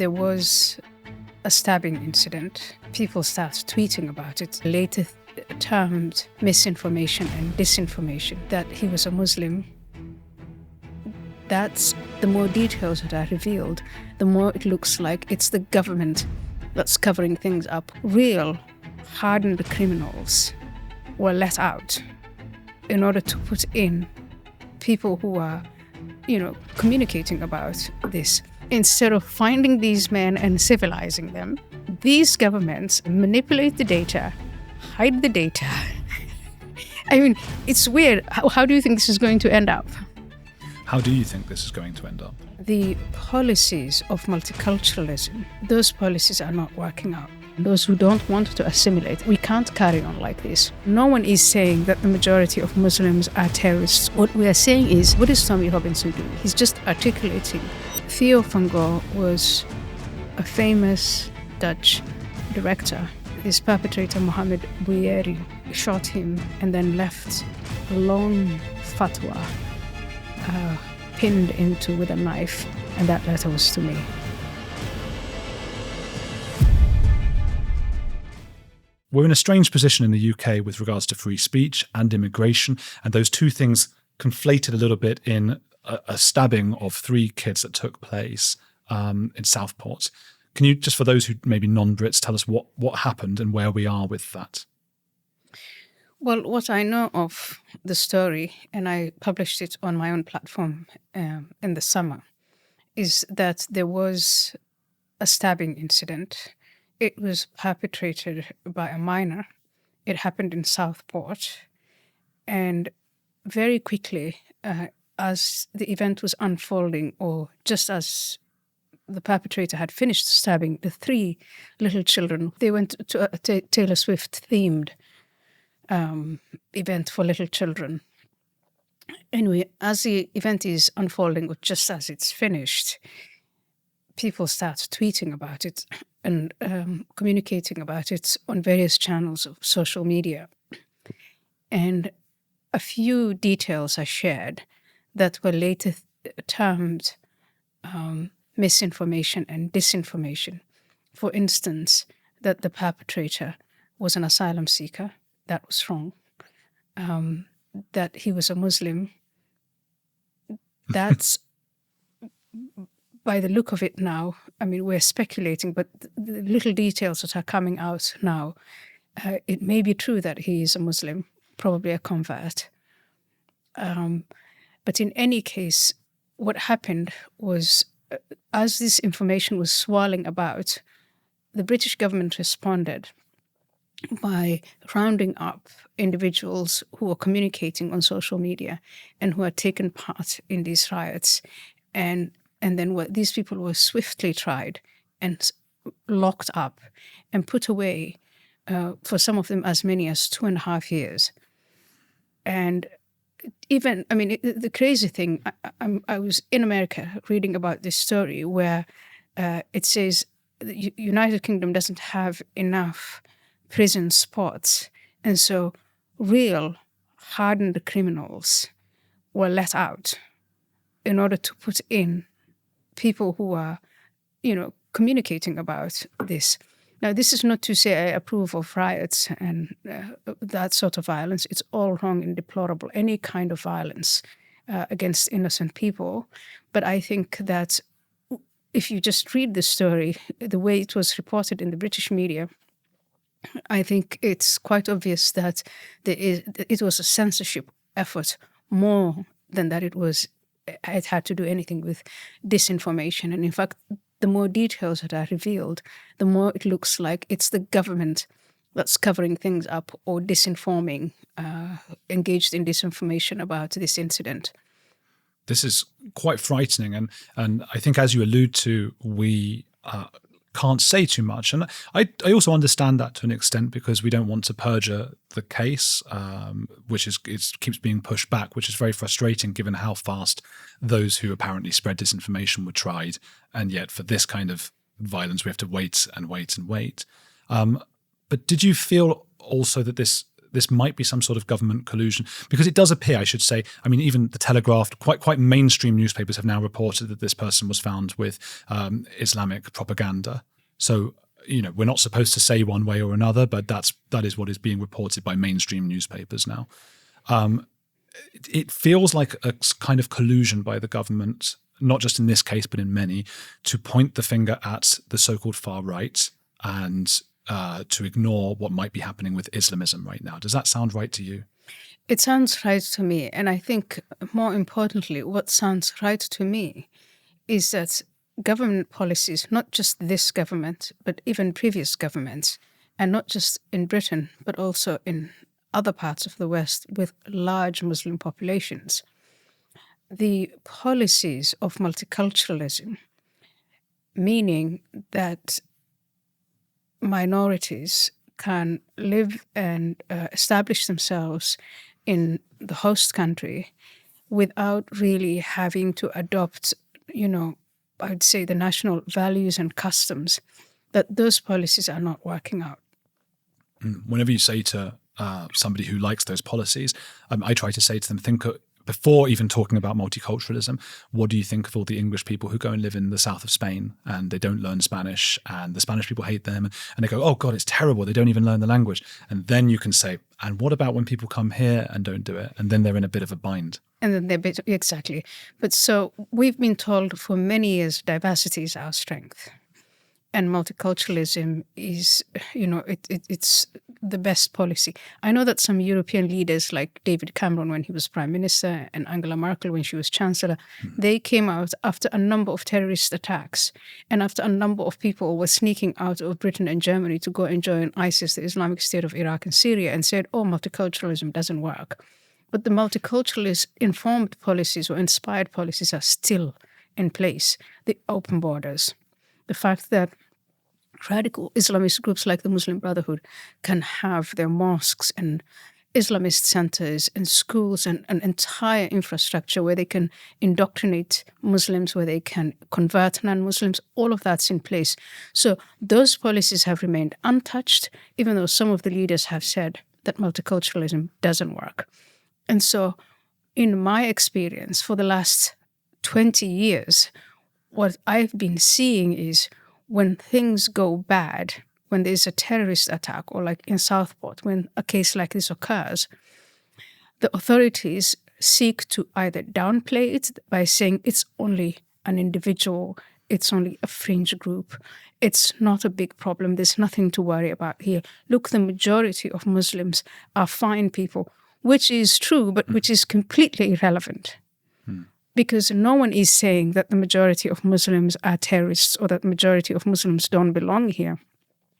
there was a stabbing incident. People started tweeting about it, later termed misinformation and disinformation, that he was a Muslim. That's the more details that are revealed, the more it looks like it's the government that's covering things up. Real hardened criminals were let out in order to put in people who are, communicating about this. Instead of finding these men and civilizing them, these governments manipulate the data, hide the data. I mean, it's weird. How do you think this is going to end up? How do you think this is going to end up? The policies of multiculturalism, those policies are not working out. Those who don't want to assimilate, we can't carry on like this. No one is saying that the majority of Muslims are terrorists. What we are saying is, what is Tommy Robinson doing? He's just articulating. Theo van Gogh was a famous Dutch director. His perpetrator, Mohammed, shot him and then left a long fatwa pinned into with a knife, and that letter was to me. We're in a strange position in the UK with regards to free speech and immigration, and those two things conflated a little bit in a stabbing of 3 kids that took place in Southport. Can you, just for those who maybe non-Brits, tell us what happened and where we are with that? Well, what I know of the story, and I published it on my own platform in the summer, is that there was a stabbing incident. It was perpetrated by a minor. It happened in Southport. And very quickly, as the event was unfolding, or just as the perpetrator had finished stabbing the 3 little children, they went to a Taylor Swift-themed event for little children. Anyway, as the event is unfolding, or just as it's finished, people start tweeting about it and communicating about it on various channels of social media. And a few details are shared that were later termed misinformation and disinformation. For instance, that the perpetrator was an asylum seeker. That was wrong. That he was a Muslim. That's, by the look of it now, I mean, we're speculating, but the little details that are coming out now, it may be true that he is a Muslim, probably a convert. But in any case, what happened was, as this information was swirling about, the British government responded by rounding up individuals who were communicating on social media and who had taken part in these riots. And then these people were swiftly tried and locked up and put away, for some of them as many as 2.5 years. And even, I mean, the crazy thing, I was in America reading about this story where it says the United Kingdom doesn't have enough prison spots. And so real hardened criminals were let out in order to put in people who are, communicating about this. Now, this is not to say I approve of riots and that sort of violence. It's all wrong and deplorable, any kind of violence against innocent people. But I think that if you just read the story, the way it was reported in the British media, I think it's quite obvious that it was a censorship effort more than that it had to do anything with disinformation. And in fact, the more details that are revealed, the more it looks like it's the government that's covering things up or disinforming, engaged in disinformation about this incident. This is quite frightening. And I think, as you allude to, we can't say too much. And I also understand that to an extent, because we don't want to perjure the case, which keeps being pushed back, which is very frustrating given how fast those who apparently spread disinformation were tried. And yet for this kind of violence, we have to wait and wait and wait. But did you feel also that this might be some sort of government collusion? Because it does appear, I should say, I mean, even the Telegraph, quite mainstream newspapers have now reported that this person was found with Islamic propaganda. So, we're not supposed to say one way or another, but that is what is being reported by mainstream newspapers now. It feels like a kind of collusion by the government, not just in this case, but in many, to point the finger at the so-called far right and to ignore what might be happening with Islamism right now. Does that sound right to you? It sounds right to me. And I think more importantly, what sounds right to me is that government policies, not just this government, but even previous governments, and not just in Britain, but also in other parts of the West with large Muslim populations, the policies of multiculturalism, meaning that minorities can live and establish themselves in the host country without really having to adopt, I would say, the national values and customs, that those policies are not working out. Whenever you say to somebody who likes those policies, I try to say to them, before even talking about multiculturalism, what do you think of all the English people who go and live in the south of Spain and they don't learn Spanish and the Spanish people hate them and they go, oh God, it's terrible, they don't even learn the language. And then you can say, and what about when people come here and don't do it? And then they're in a bit of a bind. And then exactly. But so we've been told for many years diversity is our strength. And multiculturalism is, it's the best policy. I know that some European leaders like David Cameron when he was Prime Minister and Angela Merkel when she was Chancellor, they came out after a number of terrorist attacks and after a number of people were sneaking out of Britain and Germany to go and join ISIS, the Islamic State of Iraq and Syria, and said, oh, multiculturalism doesn't work. But the multiculturalist informed policies or inspired policies are still in place. The open borders. The fact that radical Islamist groups like the Muslim Brotherhood can have their mosques and Islamist centers and schools and an entire infrastructure where they can indoctrinate Muslims, where they can convert non-Muslims, all of that's in place. So those policies have remained untouched, even though some of the leaders have said that multiculturalism doesn't work. And so in my experience for the last 20 years, what I've been seeing is when things go bad, when there's a terrorist attack, or like in Southport, when a case like this occurs, the authorities seek to either downplay it by saying it's only an individual, it's only a fringe group, it's not a big problem, there's nothing to worry about here. Look, the majority of Muslims are fine people, which is true, but which is completely irrelevant. Because no one is saying that the majority of Muslims are terrorists or that the majority of Muslims don't belong here.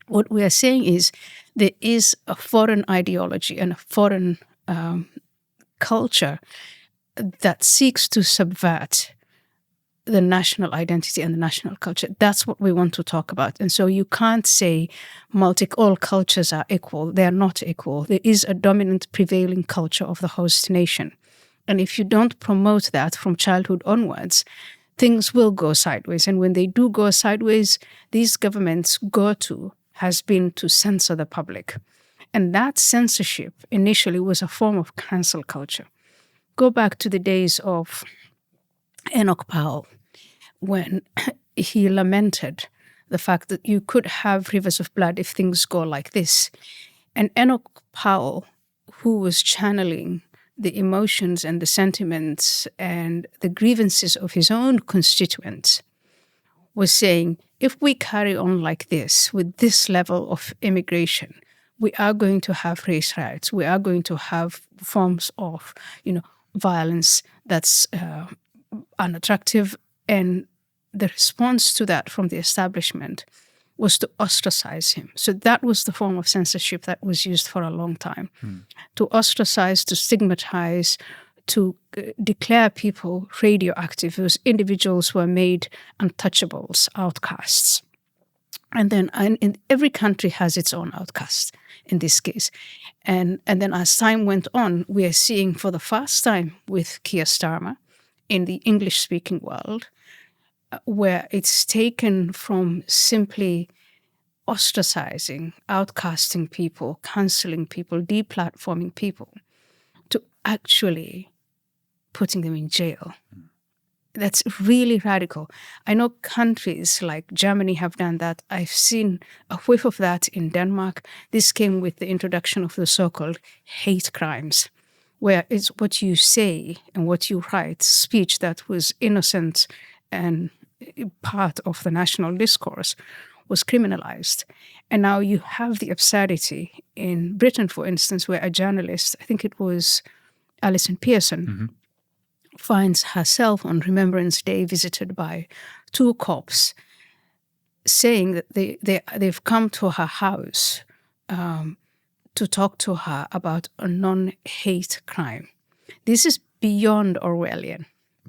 What we are saying is there is a foreign ideology and a foreign culture that seeks to subvert the national identity and the national culture. That's what we want to talk about. And so you can't say all cultures are equal. They are not equal. There is a dominant prevailing culture of the host nation. And if you don't promote that from childhood onwards, things will go sideways. And when they do go sideways, these governments' go-to has been to censor the public. And that censorship initially was a form of cancel culture. Go back to the days of Enoch Powell, when he lamented the fact that you could have rivers of blood if things go like this. And Enoch Powell, who was channeling the emotions and the sentiments and the grievances of his own constituents, was saying, if we carry on like this, with this level of immigration, we are going to have race riots. We are going to have forms of, violence that's unattractive. And the response to that from the establishment was to ostracize him. So that was the form of censorship that was used for a long time. To ostracize, to stigmatize, to declare people radioactive. Those individuals were made untouchables, outcasts. And then every country has its own outcast in this case. And then as time went on, we are seeing for the first time with Keir Starmer in the English-speaking world, where it's taken from simply ostracizing, outcasting people, canceling people, deplatforming people, to actually putting them in jail. That's really radical. I know countries like Germany have done that. I've seen a whiff of that in Denmark. This came with the introduction of the so-called hate crimes, where it's what you say and what you write, speech that was innocent and part of the national discourse, was criminalized. And now you have the absurdity in Britain, for instance, where a journalist, I think it was Allison Pearson, finds herself on Remembrance Day visited by two cops saying that they've come to her house to talk to her about a non-hate crime. This is beyond Orwellian.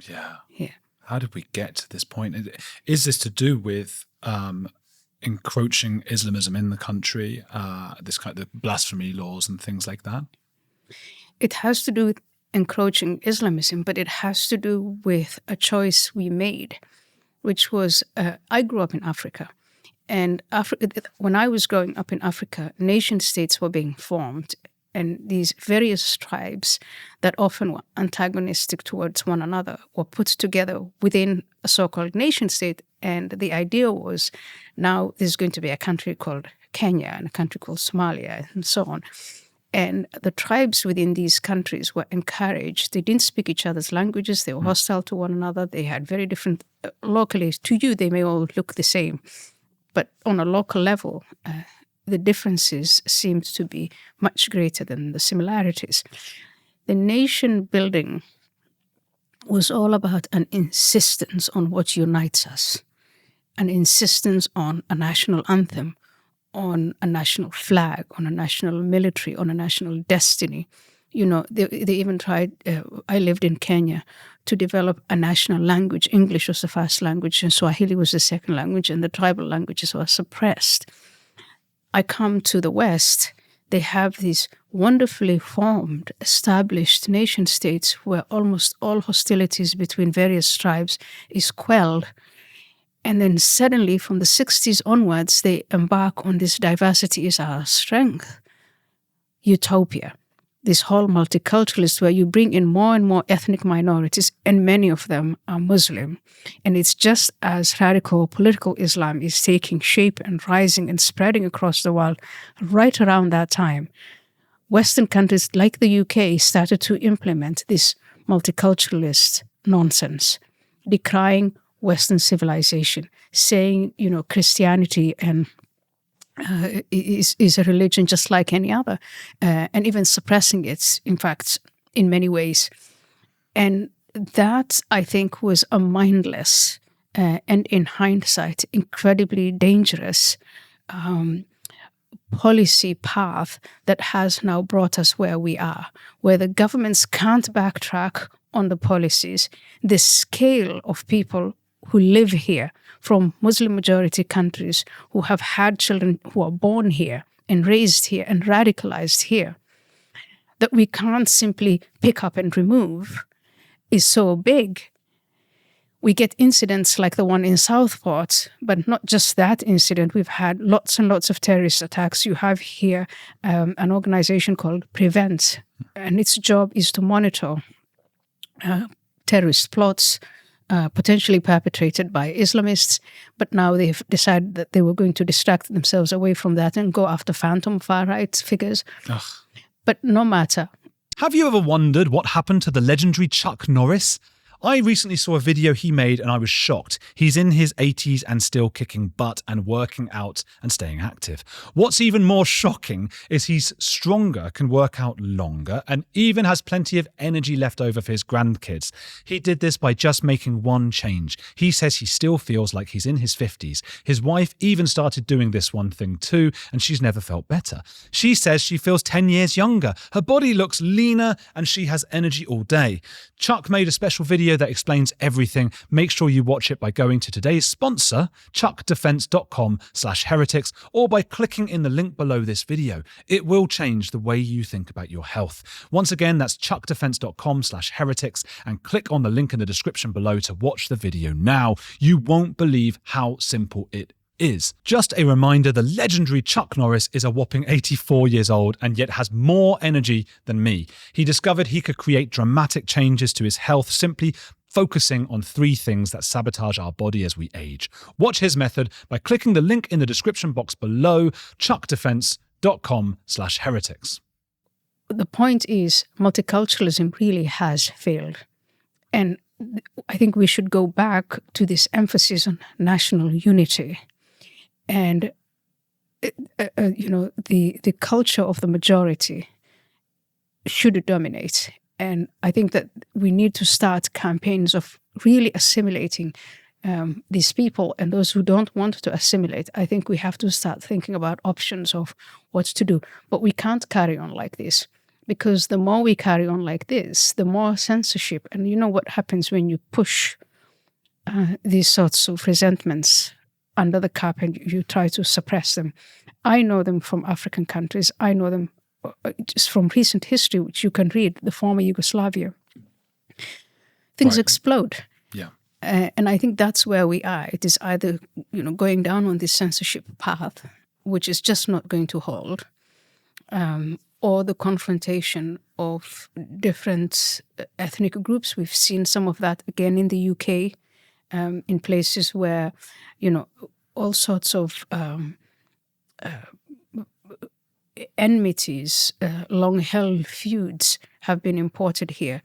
Yeah. Yeah. How did we get to this point? Is this to do with encroaching Islamism in the country, this kind of blasphemy laws and things like that? It has to do with encroaching Islamism, but it has to do with a choice we made, which was, I grew up in Africa. And when I was growing up in Africa, nation states were being formed, and these various tribes that often were antagonistic towards one another were put together within a so-called nation state. And the idea was, now there's going to be a country called Kenya and a country called Somalia and so on. And the tribes within these countries were encouraged. They didn't speak each other's languages. They were hostile to one another. They had very different, locally, to you, they may all look the same. But on a local level, the differences seemed to be much greater than the similarities. The nation building was all about an insistence on what unites us, an insistence on a national anthem, on a national flag, on a national military, on a national destiny. You know, they even tried, I lived in Kenya, to develop a national language. English was the first language and Swahili was the second language, and the tribal languages were suppressed. I come to the West, they have these wonderfully formed, established nation states where almost all hostilities between various tribes is quelled. And then suddenly, from the 60s onwards, they embark on this diversity is our strength utopia, this whole multiculturalist where you bring in more and more ethnic minorities, and many of them are Muslim. And it's just as radical political Islam is taking shape and rising and spreading across the world right around that time. Western countries like the UK started to implement this multiculturalist nonsense, decrying Western civilization, saying, you know, Christianity and is a religion just like any other, and even suppressing it, in fact, in many ways. And that, I think, was a mindless and, in hindsight, incredibly dangerous policy path that has now brought us where we are, where the governments can't backtrack on the policies. The scale of people who live here from Muslim-majority countries, who have had children who are born here and raised here and radicalized here, that we can't simply pick up and remove, is so big. We get incidents like the one in Southport, but not just that incident. We've had lots and lots of terrorist attacks. You have here an organization called Prevent, and its job is to monitor terrorist plots, potentially perpetrated by Islamists, but now they've decided that they were going to distract themselves away from that and go after phantom far-right figures. Ugh. But no matter. Have you ever wondered what happened to the legendary Chuck Norris? I recently saw a video he made and I was shocked. He's in his 80s and still kicking butt and working out and staying active. What's even more shocking is he's stronger, can work out longer, and even has plenty of energy left over for his grandkids. He did this by just making one change. He says he still feels like he's in his 50s. His wife even started doing this one thing too, and she's never felt better. She says she feels 10 years younger. Her body looks leaner and she has energy all day. Chuck made a special video that explains everything. Make sure you watch it by going to today's sponsor, chuckdefense.com/heretics, or by clicking in the link below this video. It will change the way you think about your health. Once again, that's chuckdefense.com/heretics, and click on the link in the description below to watch the video now. You won't believe how simple it is. Just a reminder, the legendary Chuck Norris is a whopping 84 years old and yet has more energy than me. He discovered he could create dramatic changes to his health simply focusing on 3 things that sabotage our body as we age. Watch his method by clicking the link in the description box below, chuckdefense.com/heretics. The point is, multiculturalism really has failed. And I think we should go back to this emphasis on national unity. And, the culture of the majority should dominate. And I think that we need to start campaigns of really assimilating these people, and those who don't want to assimilate. I think we have to start thinking about options of what to do. But we can't carry on like this, because the more we carry on like this, the more censorship. And you know what happens when you push these sorts of resentments under the carpet, you try to suppress them. I know them from African countries. I know them just from recent history, which you can read, the former Yugoslavia. Things explode. Yeah. And I think that's where we are. It is either, going down on this censorship path, which is just not going to hold, or the confrontation of different ethnic groups. We've seen some of that again in the UK, in places where, all sorts of enmities, long-held feuds have been imported here.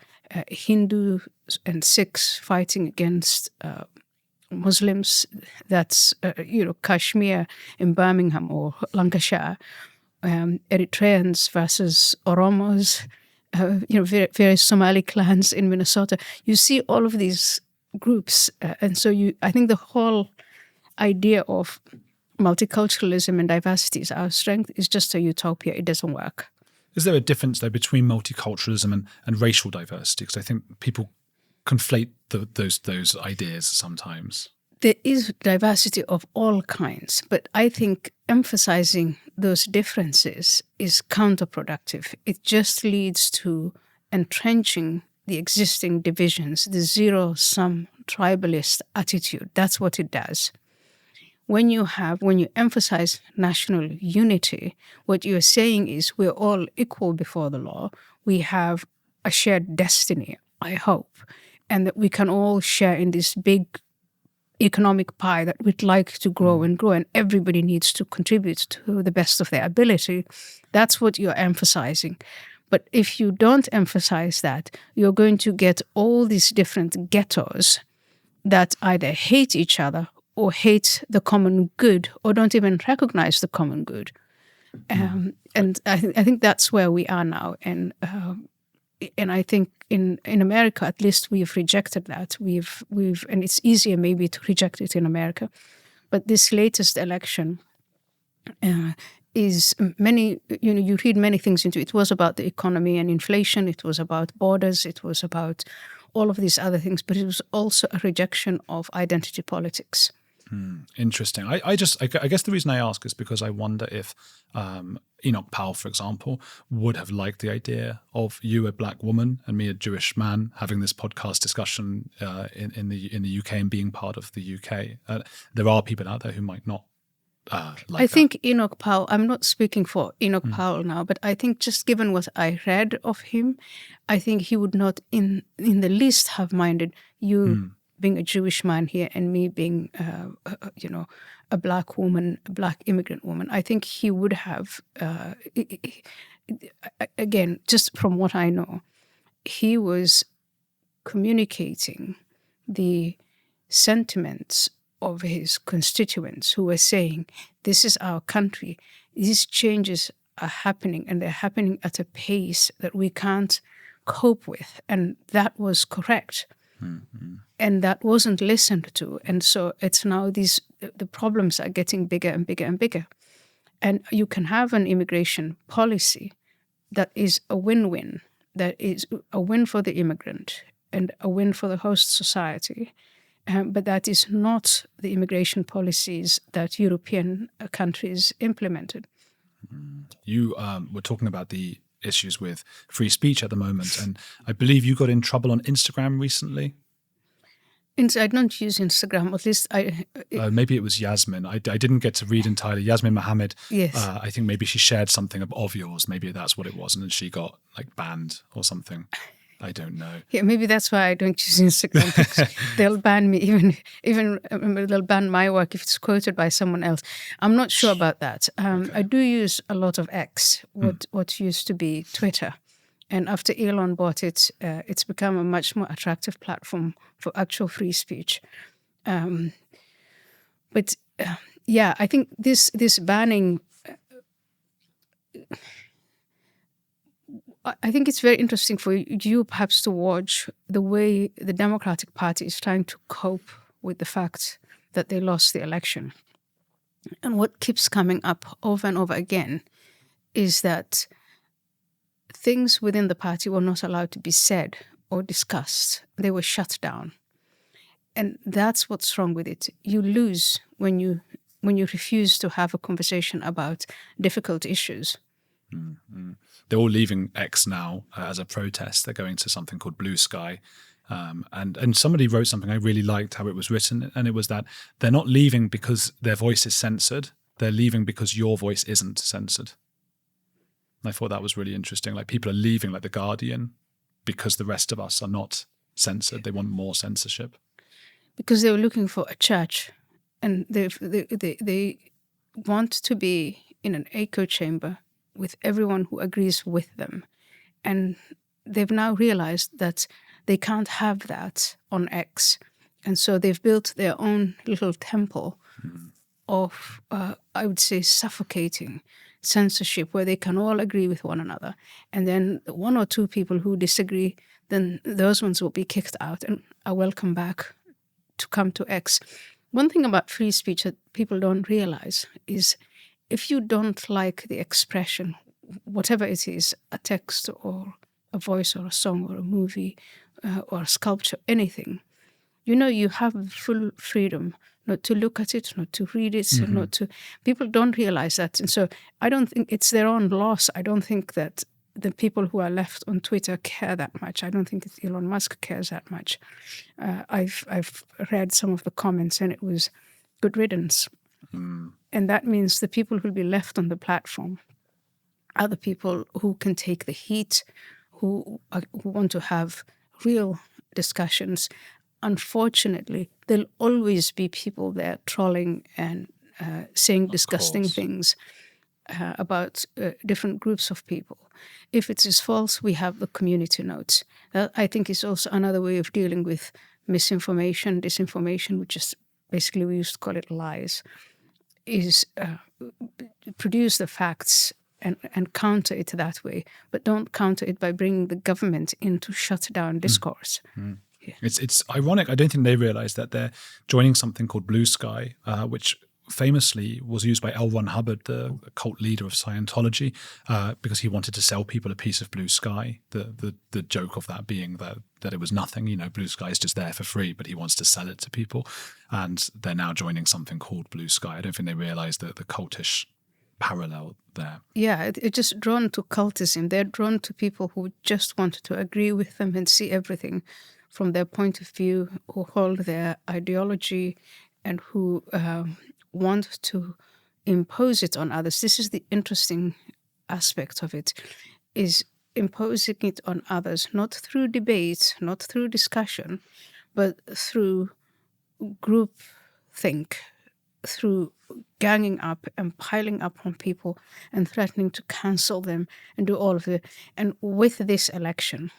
Hindus and Sikhs fighting against Muslims. That's, Kashmir in Birmingham or Lancashire. Eritreans versus Oromos. Various Somali clans in Minnesota. You see all of these groups. And so I think the whole idea of multiculturalism and diversity is our strength is just a utopia. It doesn't work. Is there a difference, though, between multiculturalism and racial diversity? Because I think people conflate those ideas sometimes. There is diversity of all kinds, but I think emphasizing those differences is counterproductive. It just leads to entrenching the existing divisions, the zero-sum tribalist attitude. That's what it does. When you emphasize national unity, what you're saying is we're all equal before the law. We have a shared destiny, I hope, and that we can all share in this big economic pie that we'd like to grow and grow, and everybody needs to contribute to the best of their ability. That's what you're emphasizing. But if you don't emphasize that, you're going to get all these different ghettos that either hate each other or hate the common good, or don't even recognize the common good. And I think that's where we are now. And I think in America, at least, we've rejected that. And it's easier maybe to reject it in America. But this latest election is many, you read many things into it. It was about the economy and inflation. It was about borders. It was about all of these other things. But it was also a rejection of identity politics. Interesting. I guess the reason I ask is because I wonder if Enoch Powell, for example, would have liked the idea of you, a black woman, and me, a Jewish man, having this podcast discussion in the UK and being part of the UK. There are people out there who might not like I think Enoch Powell, I'm not speaking for Enoch Powell now, but I think just given what I read of him, I think he would not in the least have minded you being a Jewish man here and me being, a black woman, a black immigrant woman. I think he would have, again, just from what I know, he was communicating the sentiments of his constituents who were saying, this is our country. These changes are happening, and they're happening at a pace that we can't cope with. And that was correct. Mm-hmm. And that wasn't listened to. And so it's now the problems are getting bigger and bigger and bigger. And you can have an immigration policy that is a win-win, that is a win for the immigrant and a win for the host society. But that is not the immigration policies that European countries implemented. You were talking about the issues with free speech at the moment, and I believe you got in trouble on Instagram recently. I don't use Instagram. At least maybe it was Yasmine. I didn't get to read entirely. Yasmine Mohammed. Yes. I think maybe she shared something of yours. Maybe that's what it was, and then she got like banned or something. I don't know. Yeah, maybe that's why I don't use Instagram. Because they'll ban me, even they'll ban my work if it's quoted by someone else. I'm not sure about that. I do use a lot of X, what used to be Twitter. And after Elon bought it, it's become a much more attractive platform for actual free speech. But I think this banning, I think it's very interesting for you perhaps to watch the way the Democratic Party is trying to cope with the fact that they lost the election. And what keeps coming up over and over again is that things within the party were not allowed to be said or discussed. They were shut down. And that's what's wrong with it. You lose when you refuse to have a conversation about difficult issues. Mm-hmm. They're all leaving X now as a protest. They're going to something called Blue Sky. And somebody wrote something I really liked how it was written, and it was that they're not leaving because their voice is censored. They're leaving because your voice isn't censored. And I thought that was really interesting. Like, people are leaving, like The Guardian, because the rest of us are not censored. They want more censorship. Because they were looking for a church, and they want to be in an echo chamber with everyone who agrees with them. And they've now realized that they can't have that on X. And so they've built their own little temple of, I would say, suffocating censorship, where they can all agree with one another. And then one or two people who disagree, then those ones will be kicked out and are welcome back to come to X. One thing about free speech that people don't realize is, if you don't like the expression, whatever it is, a text or a voice or a song or a movie or a sculpture, anything, you have full freedom not to look at it, not to read it, not to... People don't realize that. And so I don't think it's their own loss. I don't think that the people who are left on Twitter care that much. I don't think Elon Musk cares that much. I've read some of the comments, and it was good riddance. And that means the people who will be left on the platform are the people who can take the heat, who want to have real discussions. Unfortunately, there'll always be people there trolling and saying disgusting things about different groups of people. If it is false, we have the community notes. That, I think, is also another way of dealing with misinformation, disinformation, which is basically, we used to call it lies, is produce the facts and counter it that way, but don't counter it by bringing the government in to shut down discourse. Yeah. It's ironic. I don't think they realize that they're joining something called Blue Sky, which famously was used by L. Ron Hubbard, the cult leader of Scientology, because he wanted to sell people a piece of blue sky. The joke of that being that it was nothing. Blue sky is just there for free, but he wants to sell it to people. And they're now joining something called Blue Sky. I don't think they realize the cultish parallel there. Yeah, it's just drawn to cultism. They're drawn to people who just want to agree with them and see everything from their point of view, who hold their ideology, and who want to impose it on others. This is the interesting aspect of it, is imposing it on others, not through debate, not through discussion, but through groupthink, through ganging up and piling up on people and threatening to cancel them and do all of it. And with this election,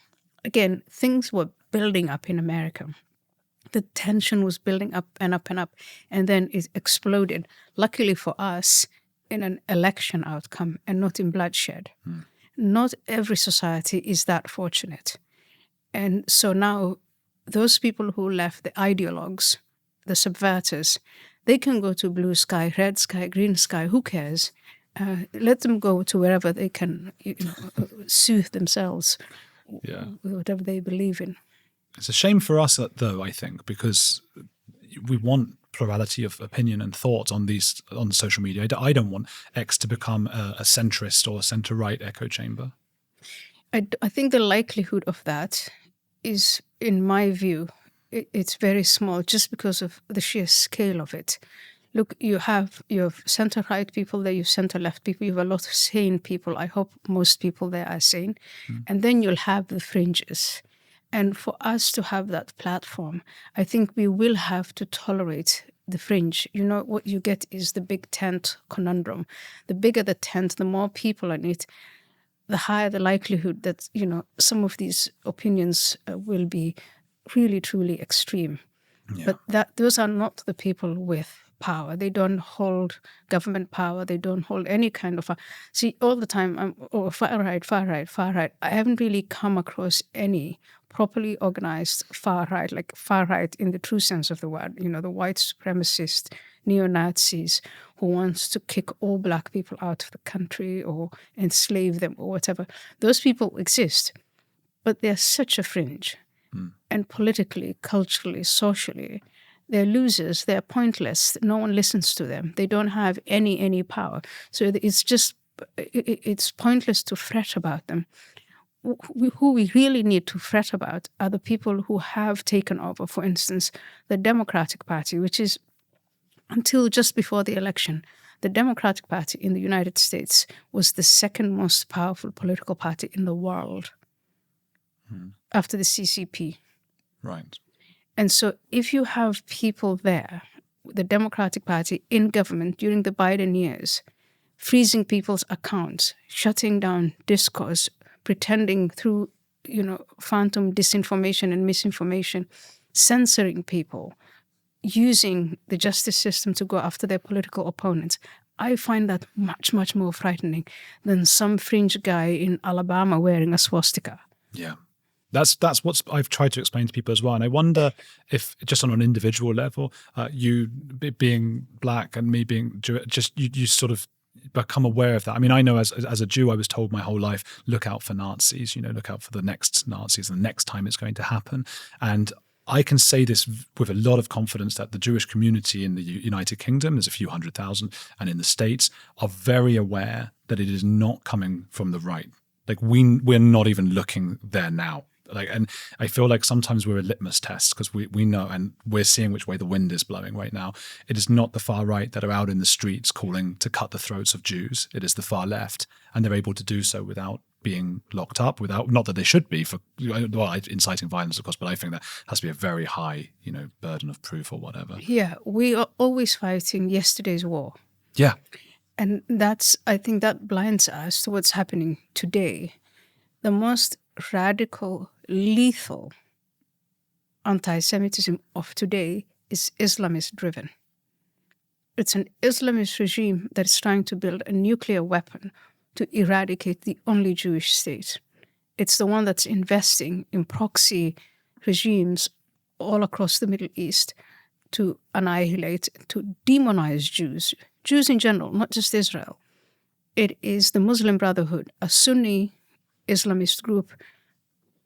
again, things were building up in America. The tension was building up and up and up, and then it exploded, luckily for us, in an election outcome and not in bloodshed. Not every society is that fortunate. And so now those people who left, the ideologues, the subverters, they can go to blue sky, red sky, green sky, who cares? Let them go to wherever they can soothe themselves with whatever they believe in. It's a shame for us, though, I think, because we want plurality of opinion and thought on social media. I don't want X to become a centrist or a centre-right echo chamber. I think the likelihood of that is, in my view, it's very small just because of the sheer scale of it. Look, you have center-right people there, you have center-left people, you have a lot of sane people. I hope most people there are sane. And then you'll have the fringes. And for us to have that platform, I think we will have to tolerate the fringe. You know, what you get is the big tent conundrum. The bigger the tent, the more people in it, the higher the likelihood that, you know, some of these opinions will be really, truly extreme. Yeah. But those are not the people with power. They don't hold government power. They don't hold any kind of... See, all the time, I'm far right, far right, far right. I haven't really come across any properly organized far right, like far right in the true sense of the word, you know, the white supremacist neo-Nazis who wants to kick all black people out of the country or enslave them or whatever. Those people exist, but they're such a fringe. And politically, culturally, socially, they're losers. They're pointless. No one listens to them. They don't have any power. So it's pointless to fret about them. Who we really need to fret about are the people who have taken over, for instance, the Democratic Party, which is, until just before the election, the Democratic Party in the United States was the second most powerful political party in the world after the CCP. Right. And so if you have people there, the Democratic Party in government during the Biden years, freezing people's accounts, shutting down discourse, pretending through, you know, phantom disinformation and misinformation, censoring people, using the justice system to go after their political opponents, I find that much, much more frightening than some fringe guy in Alabama wearing a swastika. Yeah. That's what I've tried to explain to people as well. And I wonder if, just on an individual level, you being black and me being Jewish, just you sort of become aware of that. I mean, I know as a Jew, I was told my whole life, look out for Nazis, you know, look out for the next Nazis and the next time it's going to happen. And I can say this with a lot of confidence that the Jewish community in the United Kingdom, there's a few 100,000, and in the States are very aware that it is not coming from the right. Like we're not even looking there now. Like, and I feel like sometimes we're a litmus test because we know, and we're seeing which way the wind is blowing right now. It is not the far right that are out in the streets calling to cut the throats of Jews. It is the far left, and they're able to do so without being locked up, without, not that they should be for, well, inciting violence, of course, but I think that has to be a very high, you know, burden of proof or whatever. Yeah, we are always fighting yesterday's war. Yeah. And I think that blinds us to what's happening today. The most radical, lethal anti-Semitism of today is Islamist-driven. It's an Islamist regime that is trying to build a nuclear weapon to eradicate the only Jewish state. It's the one that's investing in proxy regimes all across the Middle East to annihilate, to demonize Jews in general, not just Israel. It is the Muslim Brotherhood, a Sunni Islamist group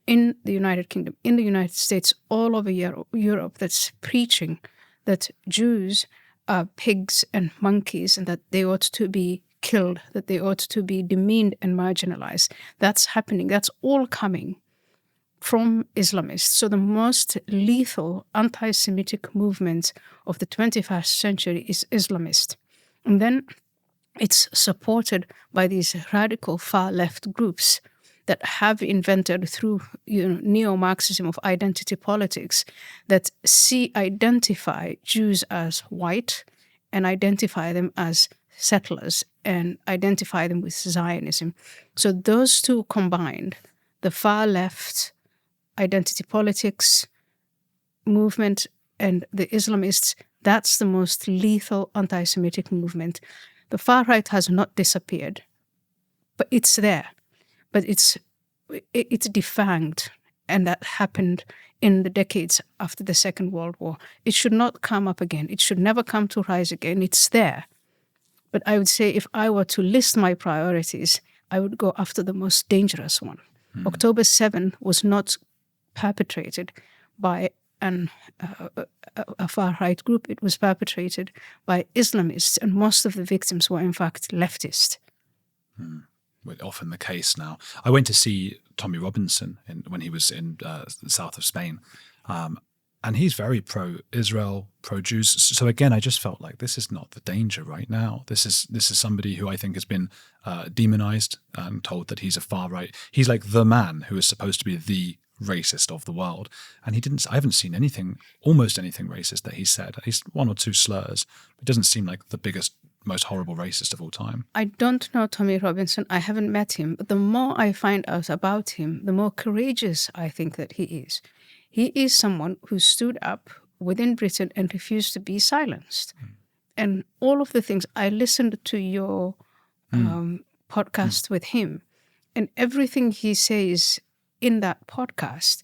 in the United Kingdom, in the United States, all over Europe, that's preaching that Jews are pigs and monkeys and that they ought to be killed, that they ought to be demeaned and marginalized. That's happening. That's all coming from Islamists. So the most lethal anti-Semitic movement of the 21st century is Islamist. And then it's supported by these radical far-left groups that have invented through neo-Marxism of identity politics that identify Jews as white and identify them as settlers and identify them with Zionism. So those two combined, the far-left identity politics movement and the Islamists, that's the most lethal anti-Semitic movement. The far right has not disappeared, but it's there. But it's defanged, and that happened in the decades after the Second World War. It should not come up again. It should never come to rise again. It's there. But I would say if I were to list my priorities, I would go after the most dangerous one. October 7 was not perpetrated by a far-right group. It was perpetrated by Islamists, and most of the victims were in fact leftist. Often the case now. I went to see Tommy Robinson when he was in the south of Spain, And he's very pro-Israel, pro-Jews. So again, I just felt like this is not the danger right now. This is somebody who I think has been demonized and told that he's a far right. He's like the man who is supposed to be the racist of the world. And I haven't seen almost anything racist that he said. At least one or two slurs. It doesn't seem like the biggest, most horrible racist of all time. I don't know Tommy Robinson. I haven't met him. But the more I find out about him, the more courageous I think that he is. He is someone who stood up within Britain and refused to be silenced. And all of the things, I listened to your podcast with him, and everything he says in that podcast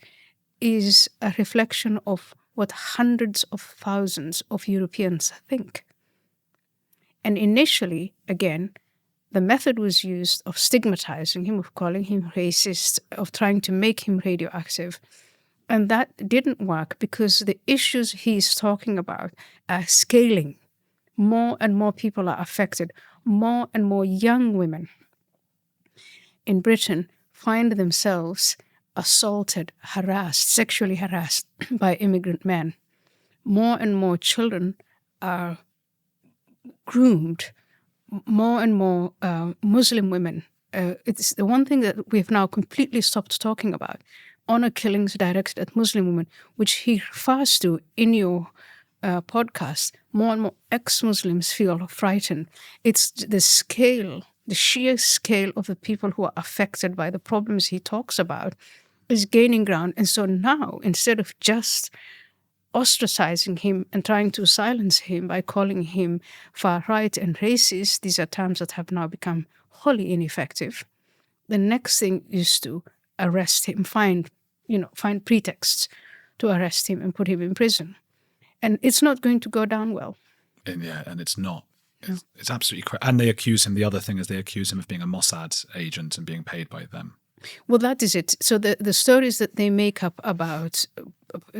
is a reflection of what hundreds of thousands of Europeans think. And initially, again, the method was used of stigmatizing him, of calling him racist, of trying to make him radioactive. And that didn't work because the issues he's talking about are scaling. More and more people are affected. More and more young women in Britain find themselves assaulted, harassed, sexually harassed by immigrant men. More and more children are groomed. More and more Muslim women. It's the one thing that we've now completely stopped talking about. Honor killings directed at Muslim women, which he refers to in your podcast. More and more ex-Muslims feel frightened. It's the scale, the sheer scale of the people who are affected by the problems he talks about is gaining ground. And so now, instead of just ostracizing him and trying to silence him by calling him far-right and racist, these are terms that have now become wholly ineffective. The next thing is to arrest him, find pretexts to arrest him and put him in prison. And it's not going to go down well. And it's not. It's absolutely crazy. And they accuse him, the other thing is they accuse him of being a Mossad agent and being paid by them. Well, that is it. So the stories that they make up about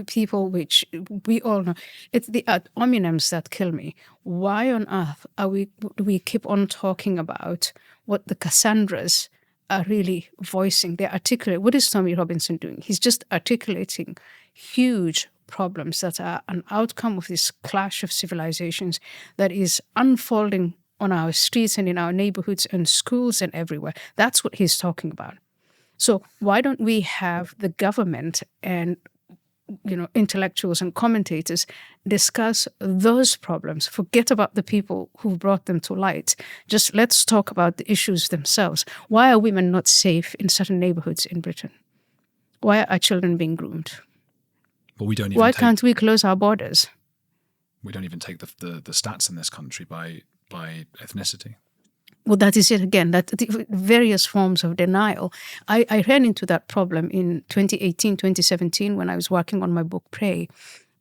people, which we all know, it's the ad hominems that kill me. Why on earth do we keep on talking about what the Cassandras are really voicing? They articulate. What is Tommy Robinson doing? He's just articulating huge problems that are an outcome of this clash of civilizations that is unfolding on our streets and in our neighborhoods and schools and everywhere. That's what he's talking about. So why don't we have the government and intellectuals and commentators discuss those problems? Forget about the people who brought them to light. Just let's talk about the issues themselves. Why are women not safe in certain neighborhoods in Britain? Why are children being groomed? But we don't even Why can't we close our borders? We don't even take the stats in this country by ethnicity. Well, that is it again, that the various forms of denial. I ran into that problem in 2018, 2017 when I was working on my book, Pray.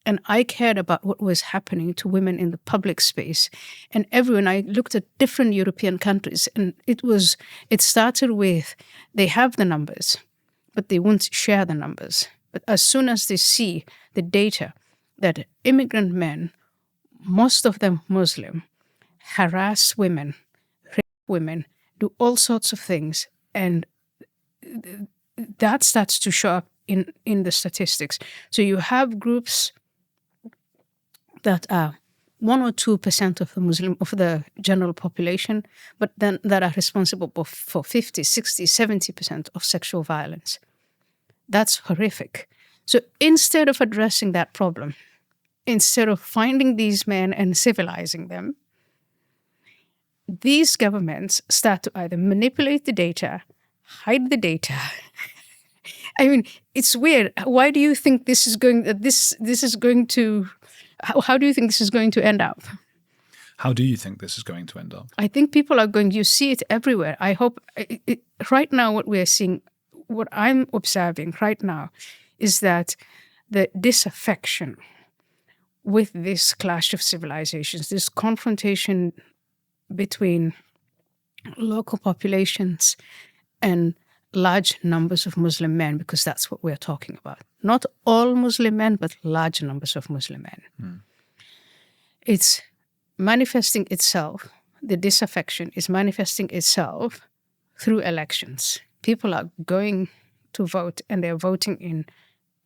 And I cared about what was happening to women in the public space. And I looked at different European countries, and it started with, they have the numbers, but they won't share the numbers. But as soon as they see the data that immigrant men, most of them Muslim, harass women, women, do all sorts of things, and that starts to show up in the statistics. So you have groups that are 1 or 2% of the general population, but then that are responsible for 50, 60, 70% of sexual violence. That's horrific. So instead of addressing that problem, instead of finding these men and civilizing them, these governments start to either manipulate the data, hide the data. I mean, it's weird. Why do you think this is going? How do you think this is going to end up? How do you think this is going to end up? I think people are going. You see it everywhere. I hope right now what we are seeing, what I'm observing right now, is that the disaffection with this clash of civilizations, this confrontation between local populations and large numbers of Muslim men, because that's what we're talking about. Not all Muslim men, but large numbers of Muslim men. It's manifesting itself, the disaffection is manifesting itself through elections. People are going to vote, and they're voting in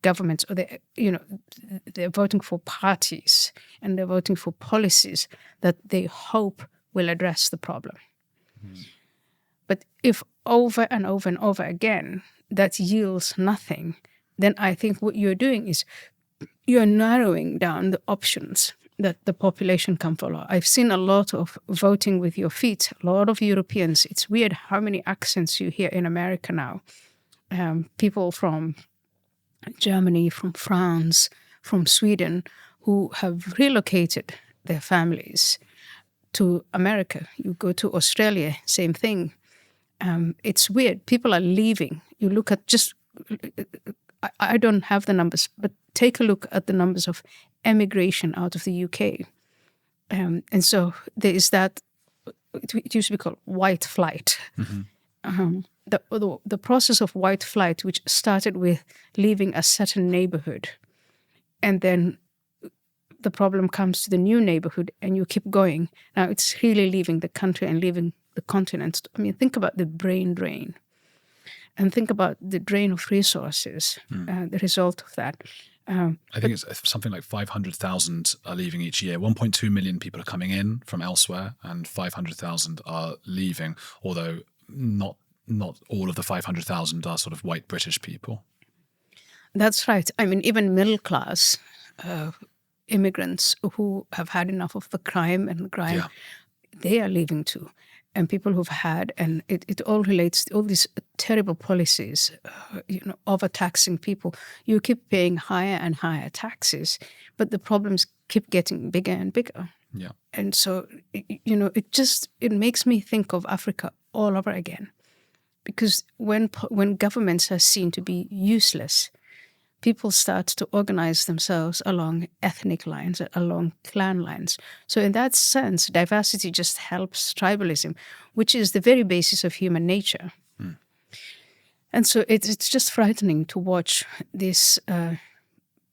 governments, or they're voting for parties and they're voting for policies that they hope will address the problem. But if over and over and over again that yields nothing, then I think what you're doing is you're narrowing down the options that the population can follow. I've seen a lot of voting with your feet, a lot of Europeans. It's weird how many accents you hear in America now. People from Germany, from France, from Sweden, who have relocated their families to America. You go to Australia, same thing. It's weird. People are leaving. You look at I don't have the numbers, but take a look at the numbers of emigration out of the UK. And so there is that, it used to be called white flight. The process of white flight, which started with leaving a certain neighborhood, and then the problem comes to the new neighborhood and you keep going. Now it's really leaving the country and leaving the continent. I mean, think about the brain drain and think about the drain of resources, the result of that. I think it's something like 500,000 are leaving each year. 1.2 million people are coming in from elsewhere and 500,000 are leaving, although not all of the 500,000 are sort of white British people. That's right. I mean, even middle class immigrants who have had enough of the crime, they are leaving too. And people who've had, and it all relates to all these terrible policies, overtaxing people. You keep paying higher and higher taxes, but the problems keep getting bigger and bigger. Yeah. And so, it makes me think of Africa all over again. Because when governments are seen to be useless, people start to organize themselves along ethnic lines, along clan lines. So in that sense, diversity just helps tribalism, which is the very basis of human nature. And so it's just frightening to watch this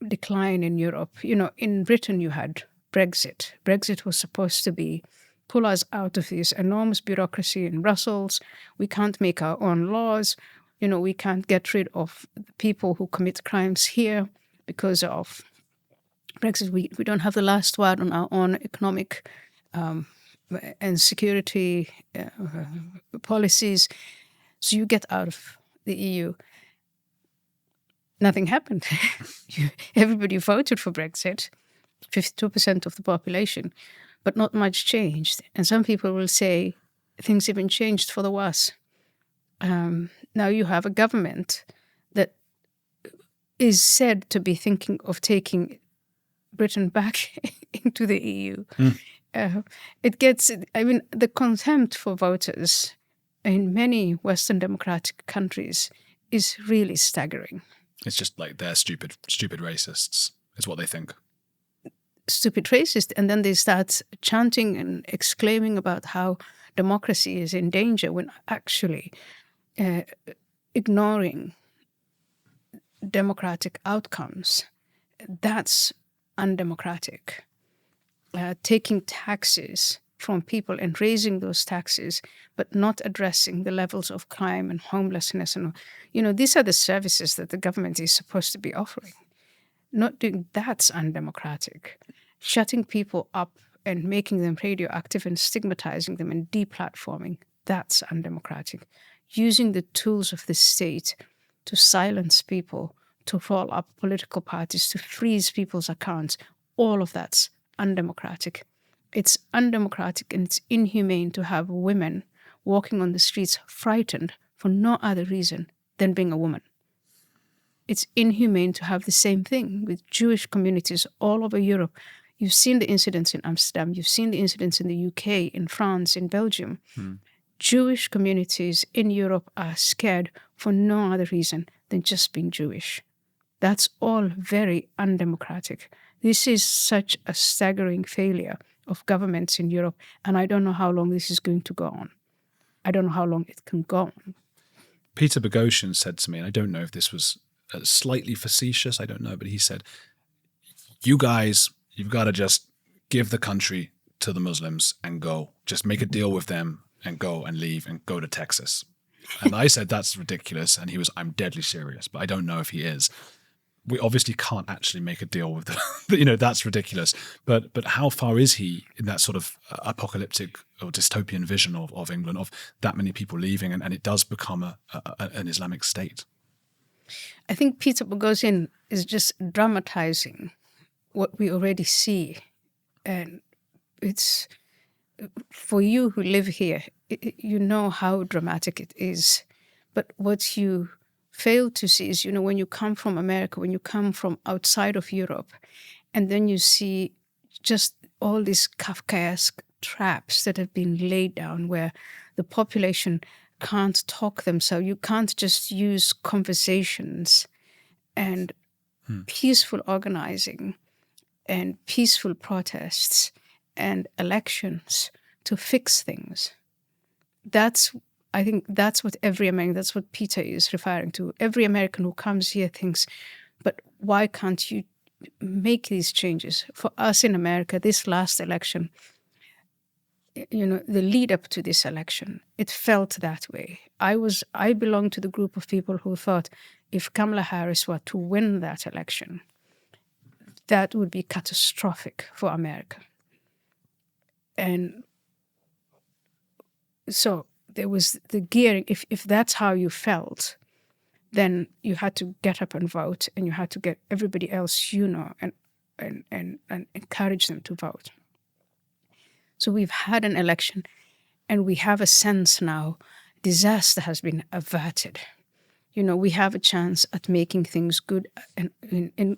decline in Europe. In Britain, you had Brexit. Brexit was supposed to pull us out of this enormous bureaucracy in Brussels. We can't make our own laws. We can't get rid of people who commit crimes here because of Brexit. We don't have the last word on our own economic and security policies. So you get out of the EU. Nothing happened. Everybody voted for Brexit, 52% of the population, but not much changed. And some people will say things even changed for the worse. Now you have a government that is said to be thinking of taking Britain back into the EU. The contempt for voters in many Western democratic countries is really staggering. It's just like they're stupid racists, is what they think. Stupid racist. And then they start chanting and exclaiming about how democracy is in danger when actually ignoring democratic outcomes, that's undemocratic. Taking taxes from people and raising those taxes, but not addressing the levels of crime and homelessness. And these are the services that the government is supposed to be offering. Not doing that's undemocratic. Shutting people up and making them radioactive and stigmatizing them and deplatforming, that's undemocratic. Using the tools of the state to silence people, to roll up political parties, to freeze people's accounts, all of that's undemocratic. It's undemocratic and it's inhumane to have women walking on the streets frightened for no other reason than being a woman. It's inhumane to have the same thing with Jewish communities all over Europe. You've seen the incidents in Amsterdam, you've seen the incidents in the UK, in France, in Belgium. Jewish communities in Europe are scared for no other reason than just being Jewish. That's all very undemocratic. This is such a staggering failure of governments in Europe, and I don't know how long this is going to go on. I don't know how long it can go on. Peter Boghossian said to me, and I don't know if this was slightly facetious, I don't know, but he said, you guys, you've got to just give the country to the Muslims and go. Just make a deal with them and go and leave and go to Texas. And I said, that's ridiculous. And he was, I'm deadly serious, but I don't know if he is. we obviously can't actually make a deal with the, that's ridiculous. But how far is he in that sort of apocalyptic or dystopian vision of England, of that many people leaving, and it does become an Islamic state? I think Peter Boghossian is just dramatizing what we already see. And it's, for you who live here, you know how dramatic it is. But what you fail to see is, when you come from America, when you come from outside of Europe, and then you see just all these Kafkaesque traps that have been laid down where the population can't talk themselves. You can't just use conversations and peaceful organizing and peaceful protests and elections to fix things. I think that's what every American, that's what Peter is referring to. Every American who comes here thinks, but why can't you make these changes? For us in America, this last election, the lead up to this election, it felt that way. I belong to the group of people who thought if Kamala Harris were to win that election, that would be catastrophic for America. And so there was the gearing. If that's how you felt, then you had to get up and vote, and you had to get everybody else and encourage them to vote. So we've had an election, and we have a sense now disaster has been averted. We have a chance at making things good and in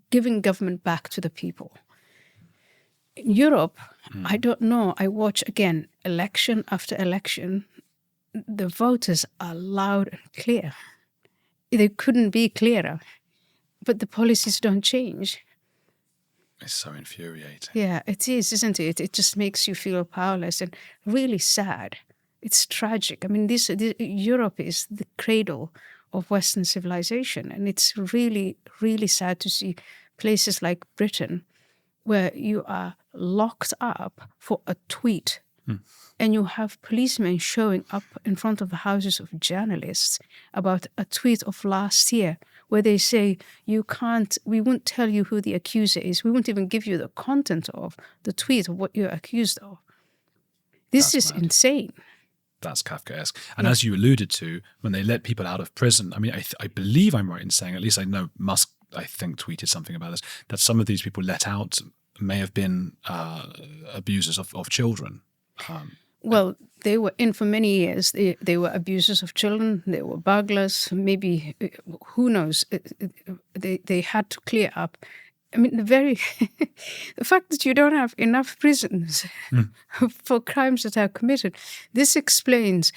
giving government back to the people. In Europe, I don't know. I watch, again, election after election. The voters are loud and clear. They couldn't be clearer. But the policies don't change. It's so infuriating. Yeah, it is, isn't it? It just makes you feel powerless and really sad. It's tragic. I mean, Europe is the cradle of Western civilization. And it's really, really sad to see places like Britain where you are locked up for a tweet. And you have policemen showing up in front of the houses of journalists about a tweet of last year where they say, we won't tell you who the accuser is. We won't even give you the content of the tweet of what you're accused of. This is insane. That's Kafkaesque. And as you alluded to, when they let people out of prison, I mean, I believe I'm right in saying, at least I know Musk, I think, tweeted something about this, that some of these people let out may have been abusers of children. Well, they were in for many years. They were abusers of children. They were burglars. Maybe, who knows? They had to clear up. I mean, the fact that you don't have enough prisons for crimes that are committed, this explains,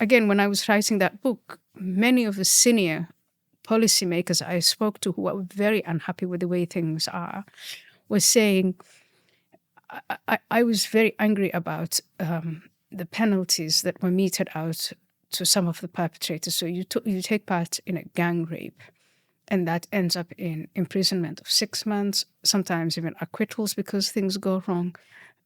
again, when I was writing that book, many of the senior policymakers I spoke to who are very unhappy with the way things are were saying, I was very angry about the penalties that were meted out to some of the perpetrators. So you take part in a gang rape, and that ends up in imprisonment of 6 months, sometimes even acquittals because things go wrong.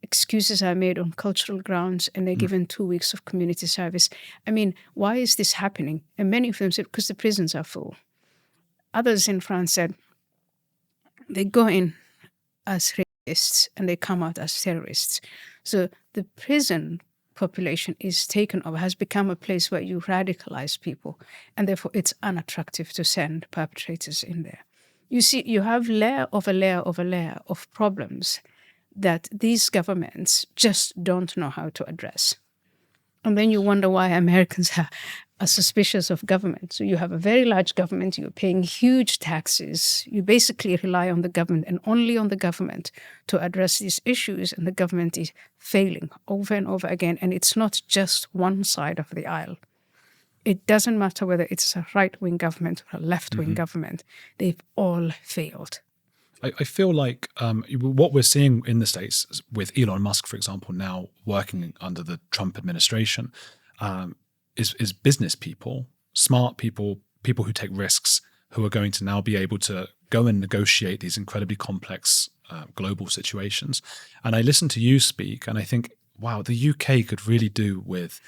Excuses are made on cultural grounds, and they're given 2 weeks of community service. I mean, why is this happening? And many of them said, because the prisons are full. Others in France said, they go in as rapists and they come out as terrorists. So the prison population is taken over, has become a place where you radicalize people, and therefore it's unattractive to send perpetrators in there. You see, you have layer of a layer of a layer of problems that these governments just don't know how to address. And then you wonder why Americans are suspicious of government. So you have a very large government, you're paying huge taxes, you basically rely on the government and only on the government to address these issues, and the government is failing over and over again. And it's not just one side of the aisle. It doesn't matter whether it's a right-wing government or a left-wing government. They've all failed. I feel like what we're seeing in the States with Elon Musk, for example, now working under the Trump administration, is business people, smart people, people who take risks, who are going to now be able to go and negotiate these incredibly complex global situations. And I listen to you speak and I think, wow, the UK could really do with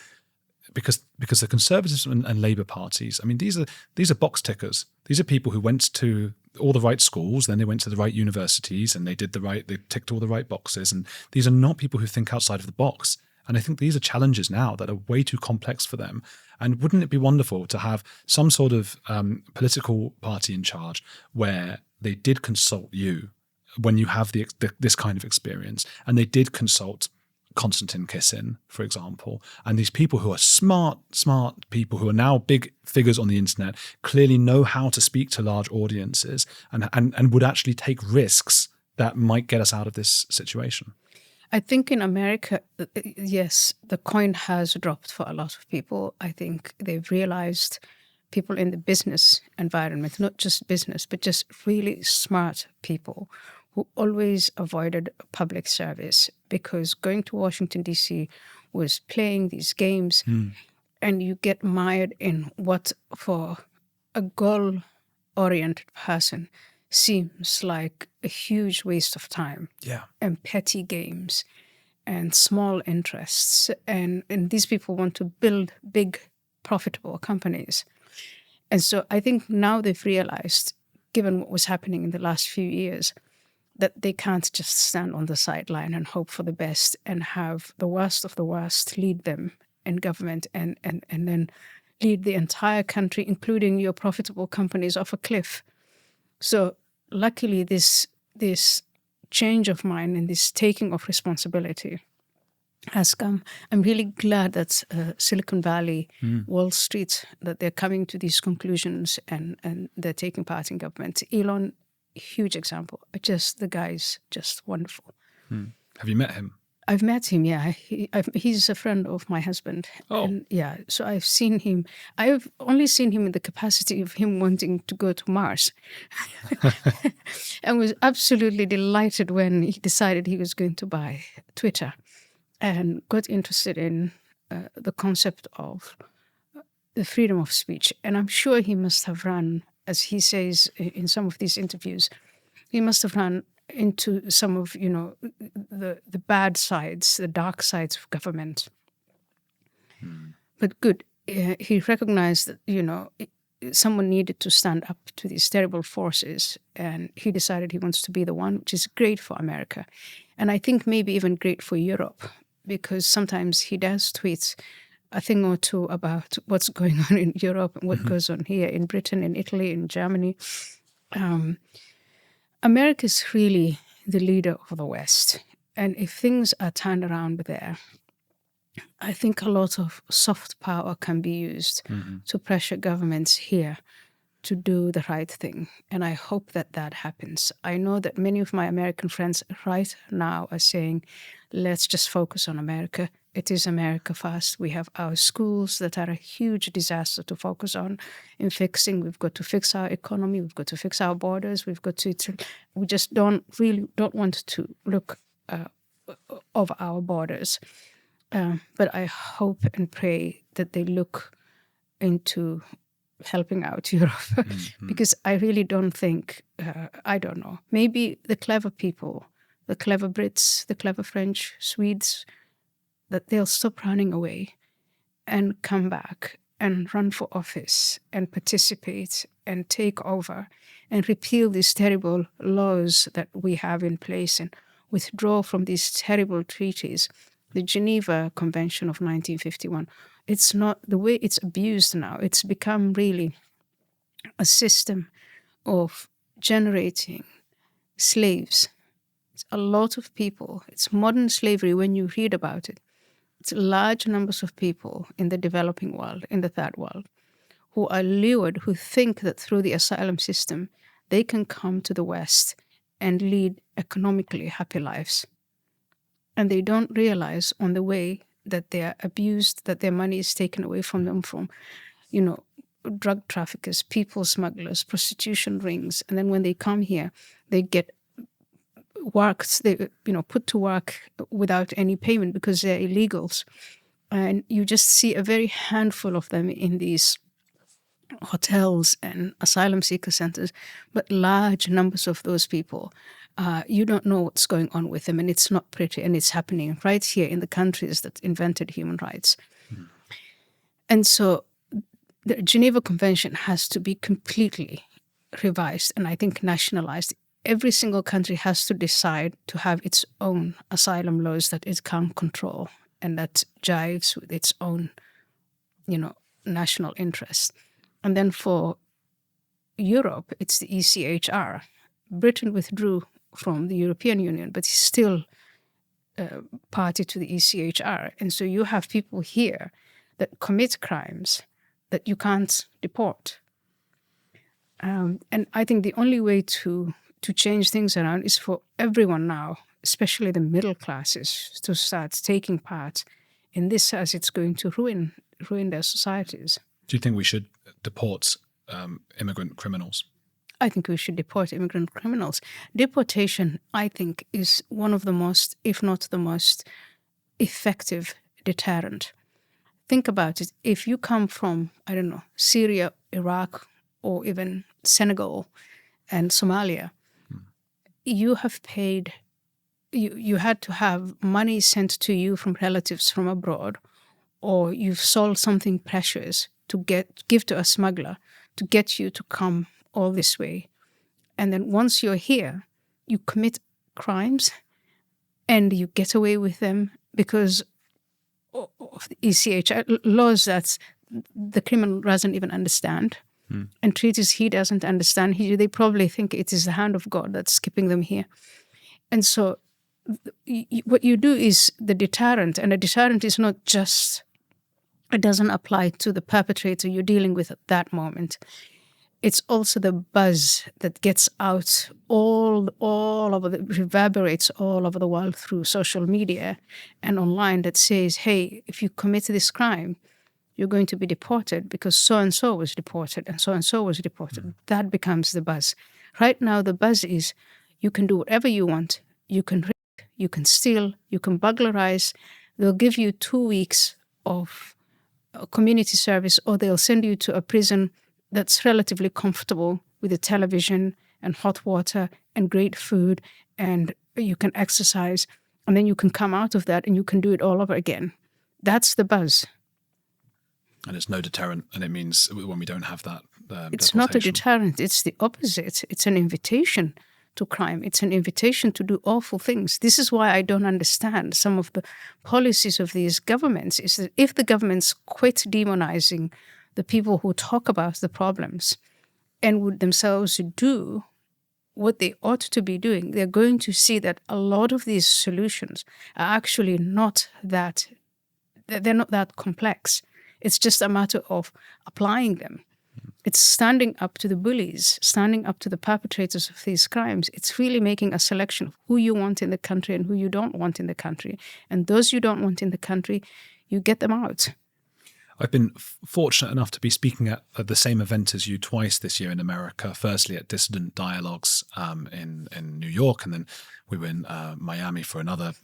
because the Conservatives and Labour parties, I mean, these are box tickers. These are people who went to all the right schools, then they went to the right universities, and they ticked all the right boxes. And these are not people who think outside of the box. And I think these are challenges now that are way too complex for them. And wouldn't it be wonderful to have some sort of political party in charge where they did consult you when you have this kind of experience, and they did consult Konstantin Kisin, for example, and these people who are smart people who are now big figures on the internet, clearly know how to speak to large audiences and would actually take risks that might get us out of this situation? I think in America, yes, the coin has dropped for a lot of people. I think they've realized, people in the business environment, not just business, but just really smart people who always avoided public service, because going to Washington, D.C. was playing these games, and you get mired in what for a goal-oriented person seems like a huge waste of time. Yeah. And petty games and small interests. And these people want to build big, profitable companies. And so I think now they've realized, given what was happening in the last few years, that they can't just stand on the sideline and hope for the best and have the worst of the worst lead them in government and then lead the entire country, including your profitable companies, off a cliff. So luckily, this change of mind and this taking of responsibility has come. I'm really glad that Silicon Valley, Wall Street, that they're coming to these conclusions and they're taking part in government. Elon, huge example. The guy's just wonderful. Have you met him? I've met him, yeah. He's a friend of my husband. Oh. And yeah, so I've seen him. I've only seen him in the capacity of him wanting to go to Mars. And was absolutely delighted when he decided he was going to buy Twitter and got interested in the concept of the freedom of speech. And I'm sure he must have run, as he says in some of these interviews, he must have run into some of, the bad sides, the dark sides of government. But good, he recognized that, someone needed to stand up to these terrible forces, and he decided he wants to be the one, which is great for America. And I think maybe even great for Europe, because sometimes he does tweet a thing or two about what's going on in Europe and what goes on here in Britain, in Italy, in Germany. America is really the leader of the West. And if things are turned around there, I think a lot of soft power can be used to pressure governments here to do the right thing. And I hope that that happens. I know that many of my American friends right now are saying, let's just focus on America. It is America first. We have our schools that are a huge disaster to focus on in fixing. We've got to fix our economy. We've got to fix our borders. We just don't want to look over our borders. But I hope and pray that they look into helping out Europe, because I really don't think, I don't know, maybe the clever people, the clever Brits, the clever French, Swedes, that they'll stop running away and come back and run for office and participate and take over and repeal these terrible laws that we have in place and withdraw from these terrible treaties. The Geneva Convention of 1951, it's not the way it's abused now. It's become really a system of generating slaves. It's a lot of people. It's modern slavery when you read about it. It's large numbers of people in the developing world, in the third world, who are lured, who think that through the asylum system, they can come to the West and lead economically happy lives. And they don't realize on the way that they are abused, that their money is taken away from them from, drug traffickers, people smugglers, prostitution rings. And then when they come here, they get put to work without any payment because they're illegals. And you just see a very handful of them in these hotels and asylum seeker centers, but large numbers of those people, you don't know what's going on with them, and it's not pretty, and it's happening right here in the countries that invented human rights. And so the Geneva Convention has to be completely revised and I think nationalized. Every single country has to decide to have its own asylum laws that it can control and that jives with its own, national interest. And then for Europe, it's the ECHR. Britain withdrew from the European Union, but is still party to the ECHR. And so you have people here that commit crimes that you can't deport. And I think the only way to change things around is for everyone now, especially the middle classes, to start taking part in this, as it's going to ruin their societies. Do you think we should deport immigrant criminals? I think we should deport immigrant criminals. Deportation, I think, is one of the most, if not the most, effective deterrent. Think about it. If you come from, I don't know, Syria, Iraq, or even Senegal and Somalia, you have paid, you had to have money sent to you from relatives from abroad, or you've sold something precious to give to a smuggler to get you to come all this way. And then once you're here, you commit crimes and you get away with them because of the ECHR laws that the criminal doesn't even understand. And treaties he doesn't understand. They probably think it is the hand of God that's keeping them here. And so what you do is the deterrent, and a deterrent is not just, it doesn't apply to the perpetrator you're dealing with at that moment. It's also the buzz that gets out all over reverberates all over the world through social media and online that says, hey, if you commit this crime, you're going to be deported because so-and-so was deported and so-and-so was deported. That becomes the buzz. Right now, the buzz is you can do whatever you want. You can rape, you can steal, you can burglarize. They'll give you 2 weeks of community service, or they'll send you to a prison that's relatively comfortable with a television and hot water and great food, and you can exercise, and then you can come out of that and you can do it all over again. That's the buzz. And it's no deterrent, and it means when we don't have that it's not a deterrent, it's the opposite. It's an invitation to crime. It's an invitation to do awful things. This is why I don't understand some of the policies of these governments, is that if the governments quit demonizing the people who talk about the problems and would themselves do what they ought to be doing, they're going to see that a lot of these solutions are actually not that, they're not that complex. It's just a matter of applying them. It's standing up to the bullies, standing up to the perpetrators of these crimes. It's really making a selection of who you want in the country and who you don't want in the country. And those you don't want in the country, you get them out. I've been fortunate enough to be speaking at the same event as you twice this year in America. Firstly at Dissident Dialogues in New York, and then we were in Miami for another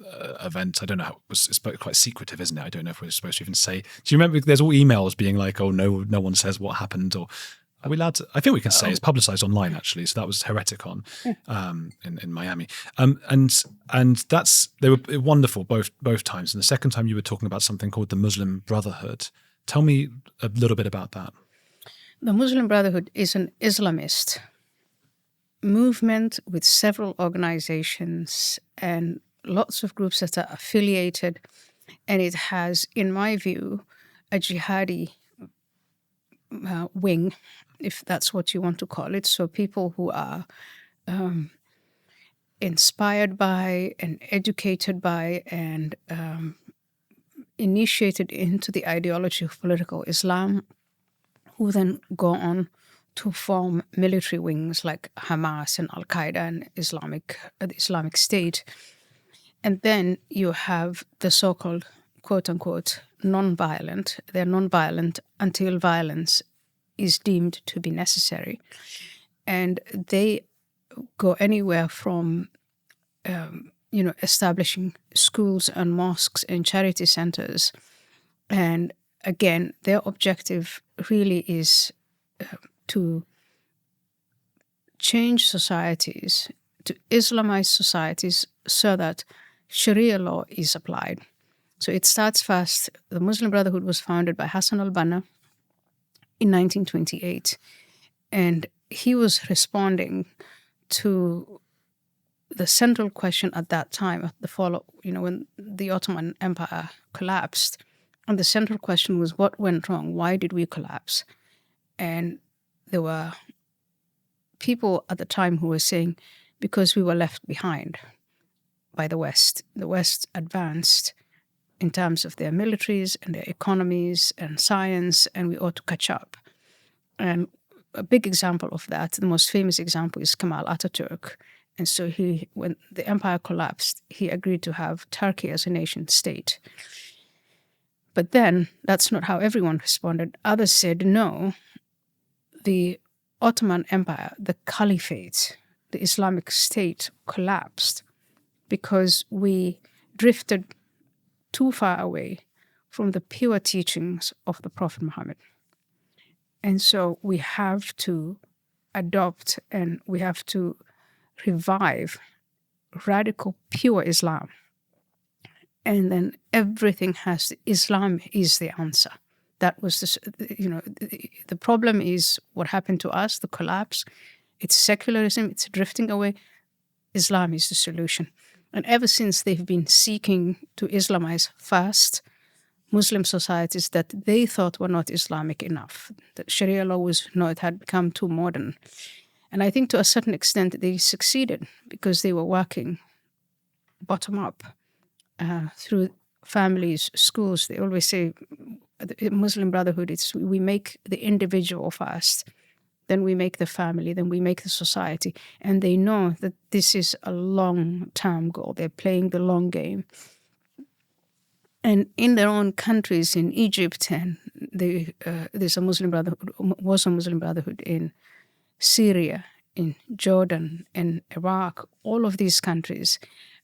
event. I don't know, it's quite secretive, isn't it? I don't know if we're supposed to even say. Do you remember there's all emails being like, oh, no one says what happened, or are we allowed to? I think we can say it's publicized online, actually. So that was Hereticon in Miami. And they were wonderful both times. And the second time you were talking about something called the Muslim Brotherhood. Tell me a little bit about that. The Muslim Brotherhood is an Islamist movement with several organizations and lots of groups that are affiliated. And it has, in my view, a jihadi wing, if that's what you want to call it. So people who are inspired by and educated by and initiated into the ideology of political Islam, who then go on to form military wings like Hamas and Al-Qaeda and the Islamic State. And then you have the so-called, quote-unquote, non-violent. They're non-violent until violence is deemed to be necessary. And they go anywhere from establishing schools and mosques and charity centers. And again, their objective really is to change societies, to Islamize societies so that Sharia law is applied. So it starts fast. The Muslim Brotherhood was founded by Hassan al-Banna in 1928. And he was responding to the central question at that time, at the fall, when the Ottoman Empire collapsed. And the central question was, what went wrong? Why did we collapse? And there were people at the time who were saying, because we were left behind by the West. The West advanced in terms of their militaries and their economies and science, and we ought to catch up. And a big example of that, the most famous example, is Kemal Ataturk. And so when the empire collapsed, he agreed to have Turkey as a nation state. But then that's not how everyone responded. Others said, no, the Ottoman Empire, the Caliphate, the Islamic State collapsed because we drifted too far away from the pure teachings of the Prophet Muhammad. And so we have to adopt and we have to revive radical, pure Islam. And then everything Islam is the answer. That was the problem is what happened to us, the collapse. It's secularism, it's drifting away. Islam is the solution. And ever since they've been seeking to Islamize first Muslim societies that they thought were not Islamic enough. That Sharia law it had become too modern. And I think to a certain extent they succeeded because they were working bottom up through families, schools. They always say, the Muslim Brotherhood, we make the individual first, then we make the family, then we make the society. And they know that this is a long-term goal. They're playing the long game. And in their own countries, in Egypt, and there's a Muslim Brotherhood, was a Muslim Brotherhood in Syria, in Jordan, in Iraq, all of these countries,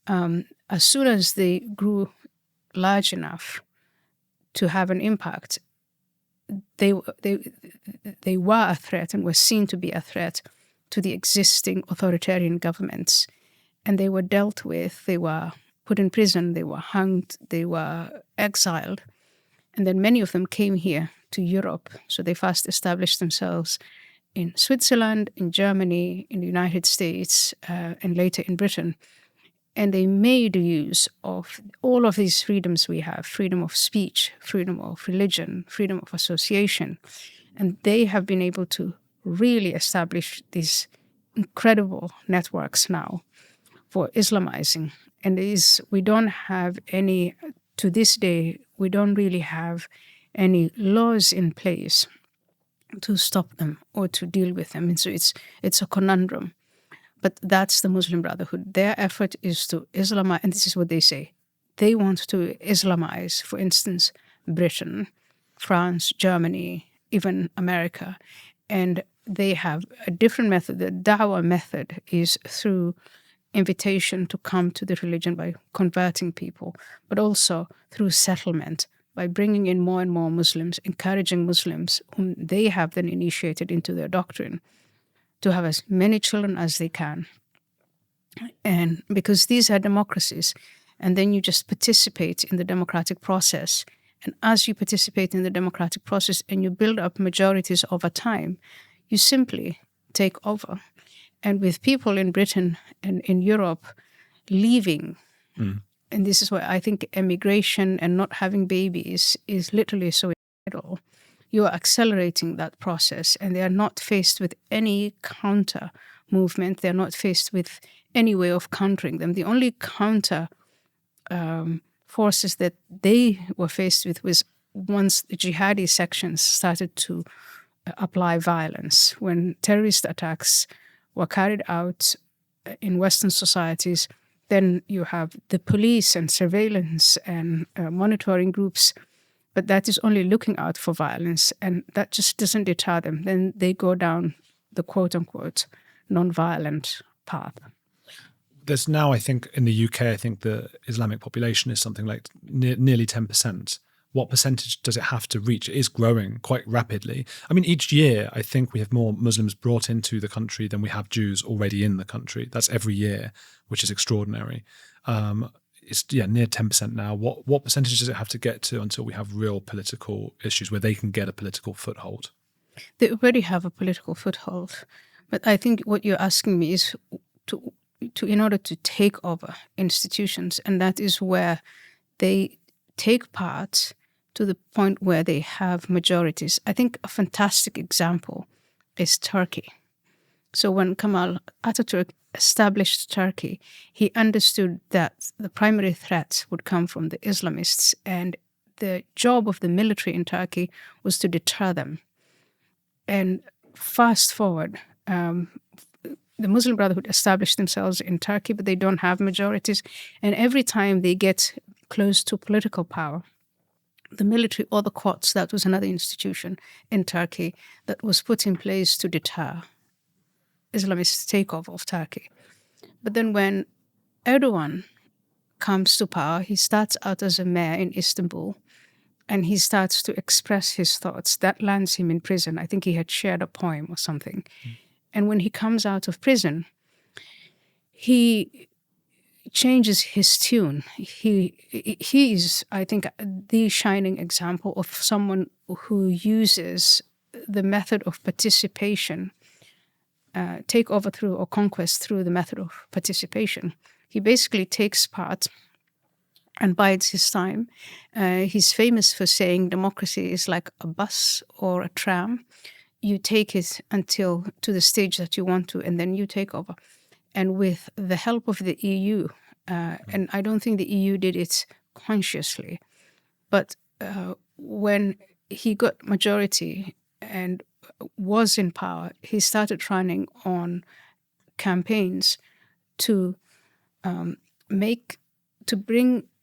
as soon as they grew large enough to have an impact, they were a threat and were seen to be a threat to the existing authoritarian governments. And they were dealt with, they were put in prison, they were hanged, they were exiled. And then many of them came here to Europe. So they first established themselves in Switzerland, in Germany, in the United States, and later in Britain. And they made use of all of these freedoms we have, freedom of speech, freedom of religion, freedom of association. And they have been able to really establish these incredible networks now for Islamizing. And we don't have any, to this day, we don't really have any laws in place to stop them or to deal with them. And so it's a conundrum. But that's the Muslim Brotherhood. Their effort is to Islamize, and this is what they say. They want to Islamize, for instance, Britain, France, Germany, even America. And they have a different method. The da'wah method is through invitation to come to the religion by converting people, but also through settlement, by bringing in more and more Muslims, encouraging Muslims whom they have then initiated into their doctrine to have as many children as they can. And because these are democracies, and then you just participate in the democratic process. And as you participate in the democratic process and you build up majorities over time, you simply take over. And with people in Britain and in Europe leaving, and this is why I think emigration and not having babies is literally so vital. You are accelerating that process, and they are not faced with any counter movement. They're not faced with any way of countering them. The only counter forces that they were faced with was once the jihadi sections started to apply violence. When terrorist attacks were carried out in Western societies, then you have the police and surveillance and monitoring groups, but that is only looking out for violence, and that just doesn't deter them. Then they go down the quote-unquote non-violent path. There's now, I think, in the UK, I think the Islamic population is something like nearly 10%. What percentage does it have to reach? It is growing quite rapidly. I mean, each year, I think we have more Muslims brought into the country than we have Jews already in the country. That's every year, which is extraordinary. it's near 10% now. What percentage does it have to get to until we have real political issues where they can get a political foothold? They already have a political foothold, but I think what you're asking me is to in order to take over institutions, and that is where they take part to the point where they have majorities. I think a fantastic example is Turkey. So when Kemal Atatürk established Turkey, he understood that the primary threat would come from the Islamists, and the job of the military in Turkey was to deter them. And fast forward, the Muslim Brotherhood established themselves in Turkey, but they don't have majorities. And every time they get close to political power, the military or the courts, that was another institution in Turkey that was put in place to deter Islamist takeover of Turkey. But then when Erdogan comes to power, he starts out as a mayor in Istanbul, and he starts to express his thoughts. That lands him in prison. I think he had shared a poem or something. And when he comes out of prison, he changes his tune. He's, I think, the shining example of someone who uses the method of participation, take over through or conquest through the method of participation. He basically takes part and bides his time. He's famous for saying democracy is like a bus or a tram. You take it until to the stage that you want to, and then you take over. And with the help of the EU, and I don't think the EU did it consciously, but when he got majority and was in power, he started running on campaigns to bring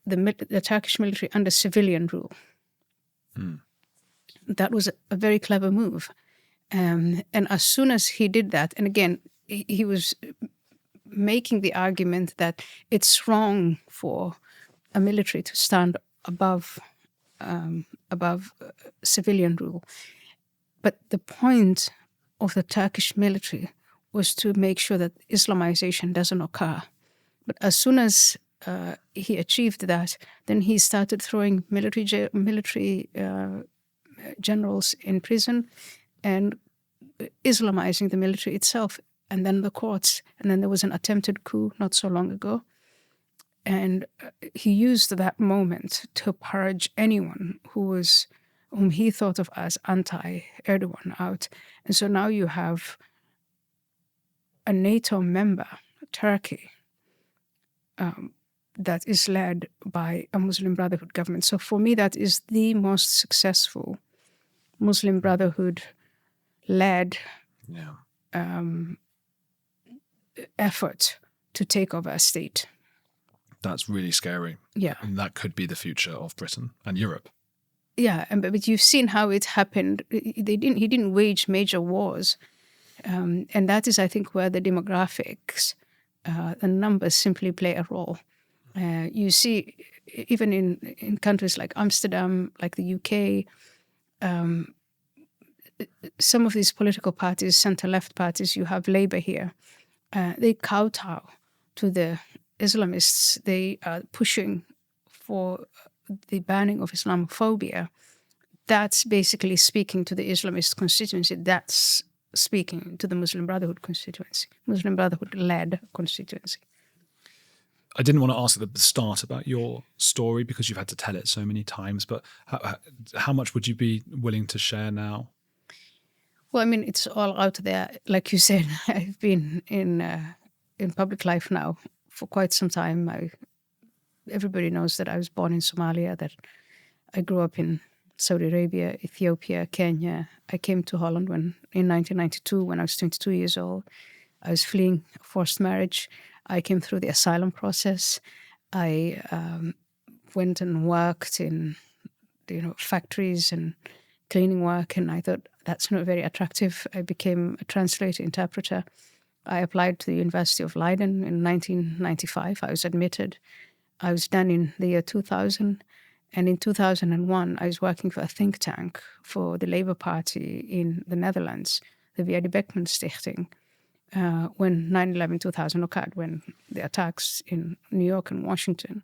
the Turkish military under civilian rule. That was a very clever move. And as soon as he did that, and again, he was making the argument that it's wrong for a military to stand above civilian rule. But the point of the Turkish military was to make sure that Islamization doesn't occur. But as soon as he achieved that, then he started throwing military generals in prison and Islamizing the military itself, and then the courts. And then there was an attempted coup not so long ago. And he used that moment to purge anyone whom he thought of as anti-Erdogan out. And so now you have a NATO member, Turkey, that is led by a Muslim Brotherhood government. So for me, that is the most successful Muslim Brotherhood-led effort to take over a state. That's really scary. Yeah. And that could be the future of Britain and Europe. Yeah, but you've seen how it happened. He didn't wage major wars. And that is, I think, where the demographics, the numbers simply play a role. You see, even in countries like Amsterdam, like the UK, some of these political parties, centre-left parties, you have Labour here, they kowtow to the Islamists. They are pushing for the banning of Islamophobia. That's basically speaking to the Islamist constituency. That's speaking to the Muslim Brotherhood constituency, Muslim Brotherhood-led constituency. I didn't want to ask at the start about your story because you've had to tell it so many times, but how much would you be willing to share now? Well, I mean, it's all out there. Like you said, I've been in public life now for quite some time. Everybody knows that I was born in Somalia, that I grew up in Saudi Arabia, Ethiopia, Kenya. I came to Holland in 1992 when I was 22 years old. I was fleeing a forced marriage. I came through the asylum process. I went and worked in factories and cleaning work, and I thought that's not very attractive. I became a translator, interpreter. I applied to the University of Leiden in 1995. I was admitted. I was done in the year 2000. And in 2001, I was working for a think tank for the Labour Party in the Netherlands, the Via de Beckman Stichting, when 9/11/2000 occurred, when the attacks in New York and Washington.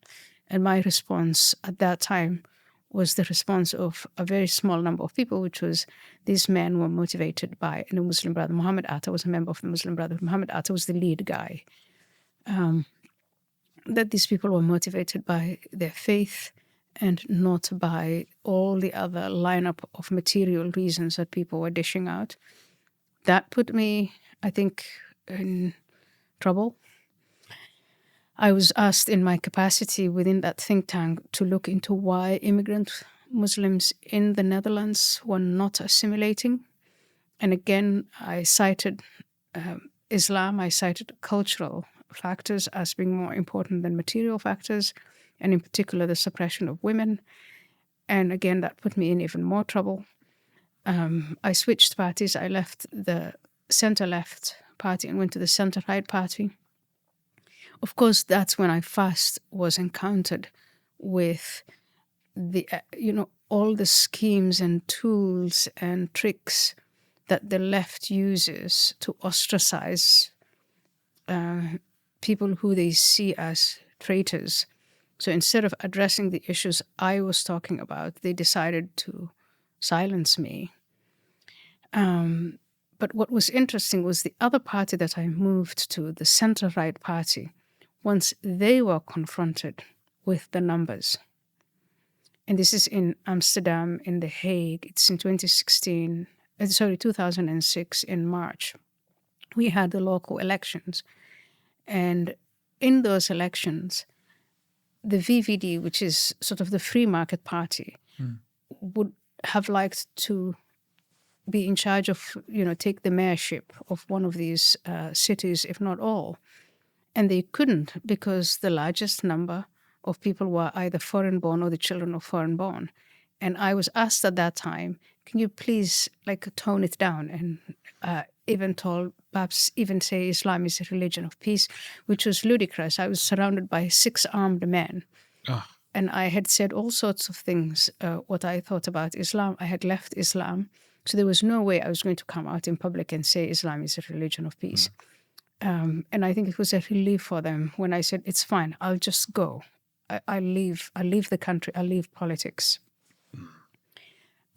And my response at that time was the response of a very small number of people, which was these men were motivated by the Muslim Brotherhood. Mohammed Atta was a member of the Muslim Brotherhood. Mohammed Atta was the lead guy. That these people were motivated by their faith and not by all the other lineup of material reasons that people were dishing out. That put me, I think, in trouble. I was asked in my capacity within that think tank to look into why immigrant Muslims in the Netherlands were not assimilating. And again, I cited Islam, I cited cultural factors as being more important than material factors, and in particular the suppression of women. And again, that put me in even more trouble. I switched parties. I left the center-left party and went to the center-right party. Of course, that's when I first was encountered with the, all the schemes and tools and tricks that the left uses to ostracize people who they see as traitors. So instead of addressing the issues I was talking about, they decided to silence me. But what was interesting was the other party that I moved to, the center-right party, once they were confronted with the numbers. And this is in Amsterdam, in The Hague. It's in 2006 in March. We had the local elections. And in those elections, the VVD, which is sort of the free market party, would have liked to be in charge of, take the mayorship of one of these cities, if not all. And they couldn't because the largest number of people were either foreign-born or the children of foreign-born. And I was asked at that time, can you please tone it down and perhaps even say Islam is a religion of peace, which was ludicrous. I was surrounded by 6 armed men. Oh. And I had said all sorts of things, what I thought about Islam. I had left Islam. So there was no way I was going to come out in public and say Islam is a religion of peace. And I think it was a relief for them when I said, it's fine, I'll just go. I'll leave the country, I'll leave politics.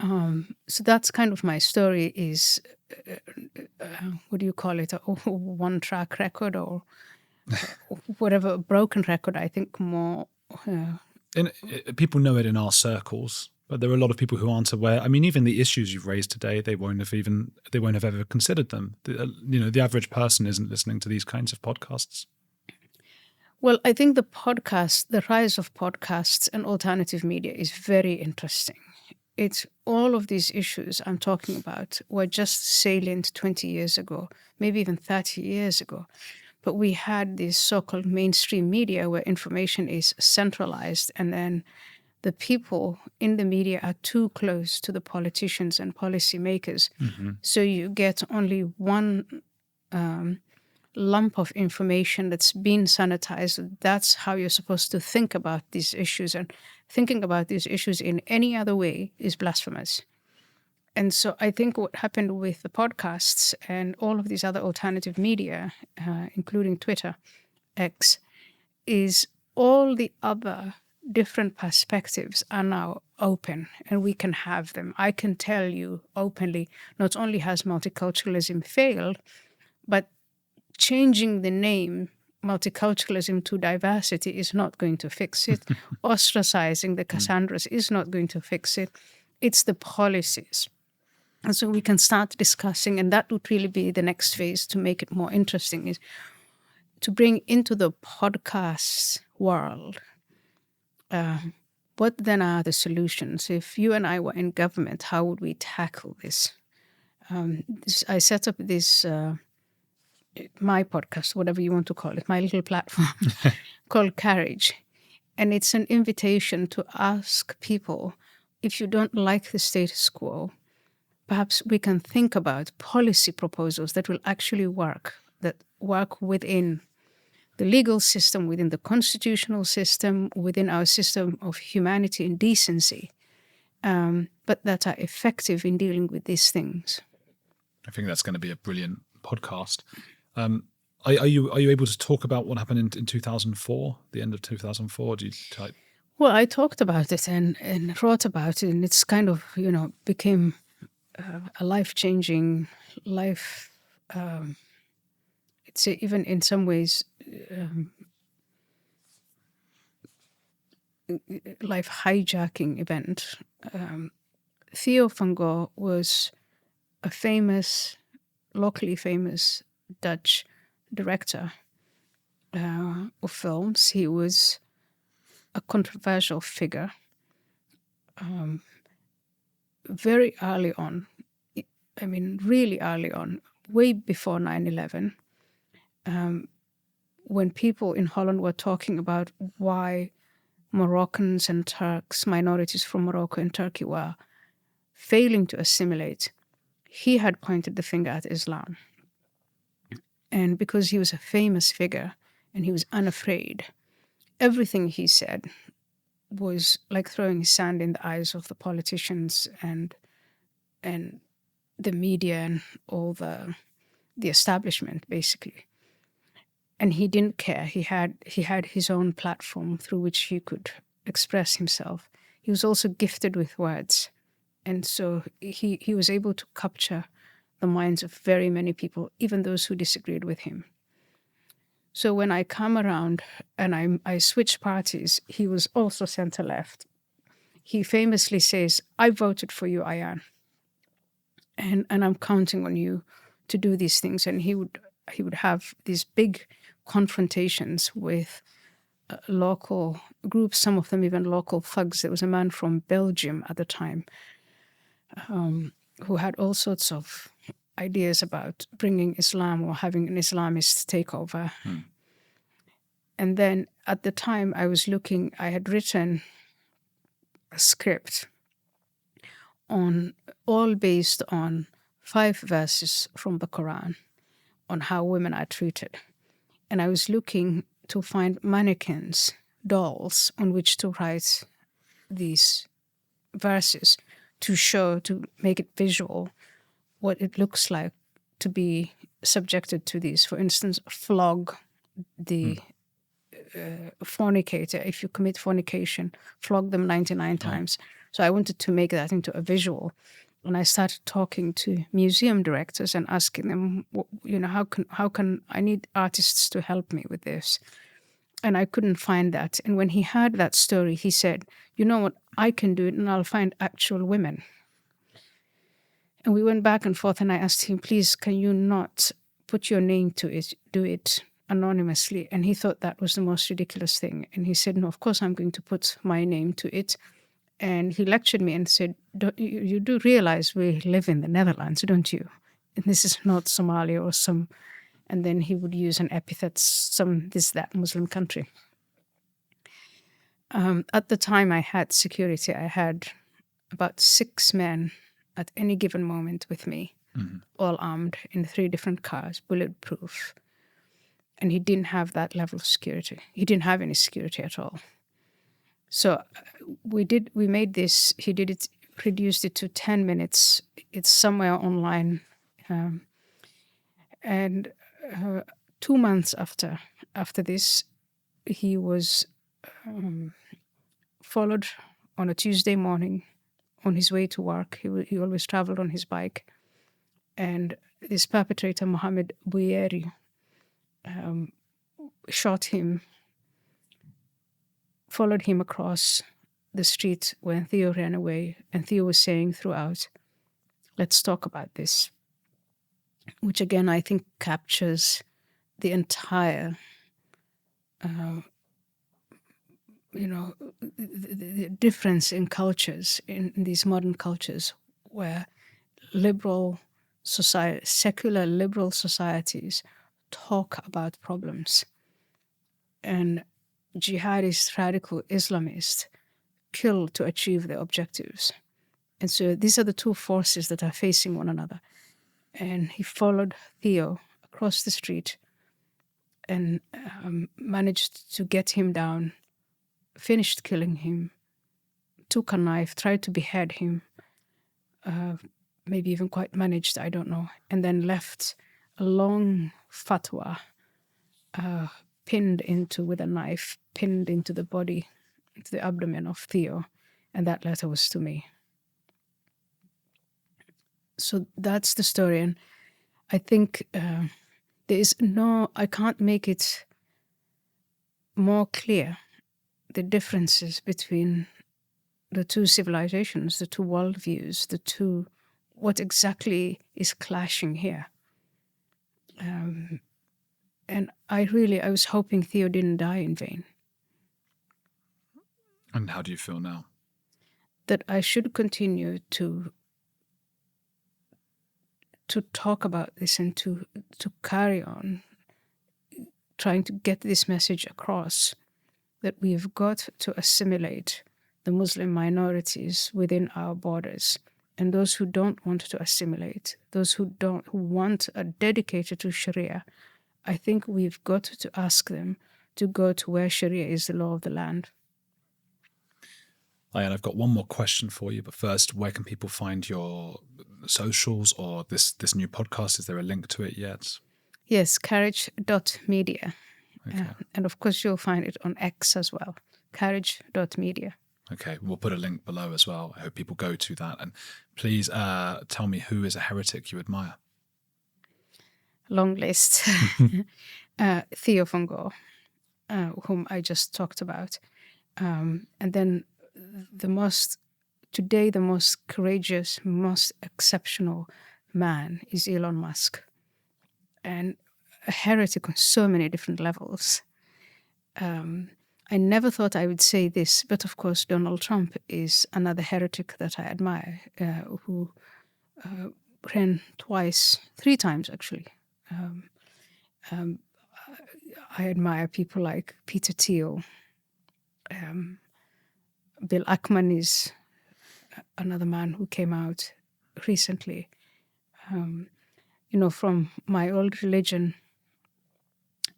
So that's kind of my story is, what do you call it, a one-track record or whatever, broken record, I think more. People know it in our circles, but there are a lot of people who aren't aware. I mean, even the issues you've raised today, they won't have ever considered them. The average person isn't listening to these kinds of podcasts. Well, I think the rise of podcasts and alternative media is very interesting. It's all of these issues I'm talking about were just salient 20 years ago, maybe even 30 years ago. But we had this so-called mainstream media where information is centralized and then the people in the media are too close to the politicians and policymakers. Mm-hmm. So you get only one lump of information that's been sanitized. That's how you're supposed to think about these issues. And thinking about these issues in any other way is blasphemous. And so I think what happened with the podcasts and all of these other alternative media, including Twitter, X, is all the other different perspectives are now open and we can have them. I can tell you openly, not only has multiculturalism failed, but changing the name multiculturalism to diversity is not going to fix it. Ostracizing the Cassandras is not going to fix it. It's the policies. And so we can start discussing, and that would really be the next phase to make it more interesting, is to bring into the podcast world what then are the solutions? If you and I were in government, how would we tackle this? I set up this, my podcast, whatever you want to call it, my little platform called Courage. And it's an invitation to ask people, if you don't like the status quo, perhaps we can think about policy proposals that will actually work, that work within the legal system, within the constitutional system, within our system of humanity and decency, but that are effective in dealing with these things. I think that's going to be a brilliant podcast. Are you able to talk about what happened in 2004, the end of 2004? Well, I talked about it and wrote about it, and it's kind of, became a life-changing life. It's even in some ways life hijacking event. Theo van Gogh was a locally famous Dutch director of films. He was a controversial figure. Very early on, really early on, way before 9/11, when people in Holland were talking about why Moroccans and Turks, minorities from Morocco and Turkey, were failing to assimilate, he had pointed the finger at Islam. And because he was a famous figure and he was unafraid, everything he said was like throwing sand in the eyes of the politicians and the media and all the establishment, basically. And he didn't care. He had his own platform through which he could express himself. He was also gifted with words. And so he was able to capture the minds of very many people, even those who disagreed with him. So when I come around and I switch parties, he was also center-left. He famously says, "I voted for you, Ayaan, and I'm counting on you to do these things." And he would have these big confrontations with local groups, some of them even local thugs. There was a man from Belgium at the time who had all sorts of ideas about bringing Islam or having an Islamist takeover. And then at the time I had written a script all based on 5 verses from the Quran on how women are treated. And I was looking to find mannequins, dolls, on which to write these verses to make it visual, what it looks like to be subjected to these. For instance, flog the fornicator. If you commit fornication, flog them 99 times. So I wanted to make that into a visual. And I started talking to museum directors and asking them, how can I need artists to help me with this? And I couldn't find that. And when he heard that story, he said, "You know what, I can do it and I'll find actual women." And we went back and forth and I asked him, "Please, can you not put your name to it, do it anonymously?" And he thought that was the most ridiculous thing. And he said, "No, of course I'm going to put my name to it." And he lectured me and said, you do realize we live in the Netherlands, don't you? And this is not Somalia or some, and then he would use an epithet, that Muslim country. At the time I had security. I had about 6 men at any given moment with me, all armed in 3 different cars, bulletproof. And he didn't have that level of security. He didn't have any security at all. So we made this, he did it, reduced it to 10 minutes. It's somewhere online. And 2 months after this, he was followed on a Tuesday morning on his way to work. He always traveled on his bike. And this perpetrator, Mohammed, shot him, followed him across the street when Theo ran away. And Theo was saying throughout, "Let's talk about this," which again, I think captures the entire, the difference in cultures, in these modern cultures where secular liberal societies talk about problems, and jihadist radical Islamists kill to achieve their objectives. And so these are the 2 forces that are facing one another. And he followed Theo across the street and managed to get him down, finished killing him, took a knife, tried to behead him, maybe even quite managed, I don't know, and then left a long fatwa pinned into with a knife, pinned into the body, into the abdomen of Theo, and that letter was to me. So that's the story, and I think I can't make it more clear, the differences between the two civilizations, the two worldviews, what exactly is clashing here. And I was hoping Theo didn't die in vain. And how do you feel now? That I should continue to talk about this and to carry on trying to get this message across, that we've got to assimilate the Muslim minorities within our borders. And those who don't want to assimilate, those who want a dedicated to Sharia, I think we've got to ask them to go to where Sharia is the law of the land. Ayaan, I've got one more question for you, but first, where can people find your socials or this new podcast? Is there a link to it yet? Yes, carriage.media. Okay. And of course, you'll find it on X as well, carriage.media. Okay, we'll put a link below as well. I hope people go to that. And please tell me, who is a heretic you admire? Long list. Theo von Gogh, whom I just talked about. And then the most courageous, most exceptional man is Elon Musk. And a heretic on so many different levels. I never thought I would say this, but of course Donald Trump is another heretic that I admire, who ran three times actually. I admire people like Peter Thiel. Bill Ackman is another man who came out recently. From my old religion,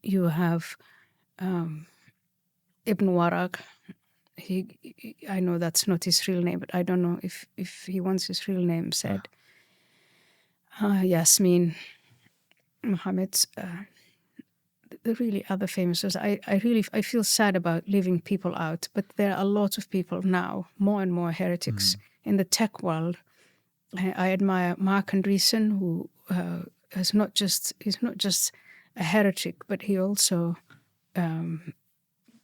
you have Ibn Waraq. I know that's not his real name, but I don't know if he wants his real name said. Yasmine, Mohammed, the really other famous ones. I feel sad about leaving people out, but there are a lot of people now, more and more heretics in the tech world. I admire Mark Andreessen, who he's not just a heretic, but he also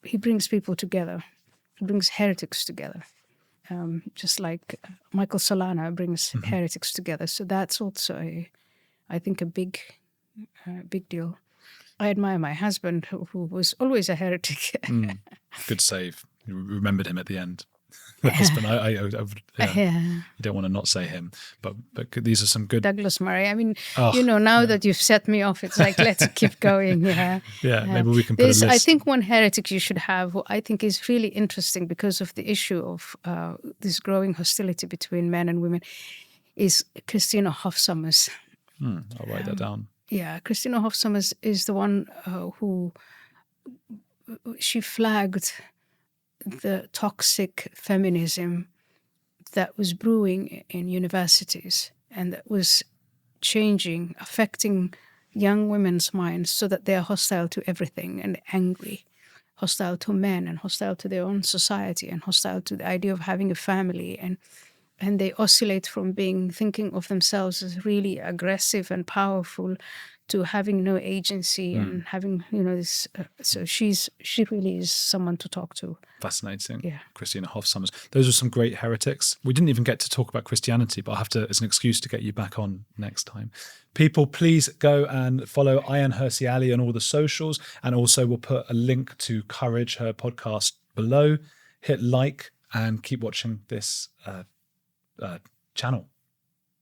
he brings people together. He brings heretics together, just like Michael Solana brings heretics together. So that's also, I think, a big deal. I admire my husband, who was always a heretic. Good save. You remembered him at the end. The husband, you don't want to not say him, but these are some good. Douglas Murray. I mean, now that you've set me off, it's like, let's keep going. Maybe we can put a list. I think one heretic you should have, who I think is really interesting because of the issue of this growing hostility between men and women, is Christina Hoff Sommers. I'll write that down. Yeah, Christina Hoff Sommers is the one who she flagged the toxic feminism that was brewing in universities and that was affecting young women's minds so that they are hostile to everything and angry, hostile to men and hostile to their own society and hostile to the idea of having a family. And they oscillate from thinking of themselves as really aggressive and powerful to having no agency and having, this. So she really is someone to talk to. Fascinating. Yeah. Christina Hoff Sommers. Those are some great heretics. We didn't even get to talk about Christianity, but I'll have to, as an excuse to get you back on next time. People, please go and follow Ayaan Hirsi Ali on all the socials. And also we'll put a link to Courage, her podcast, below. Hit like and keep watching this channel.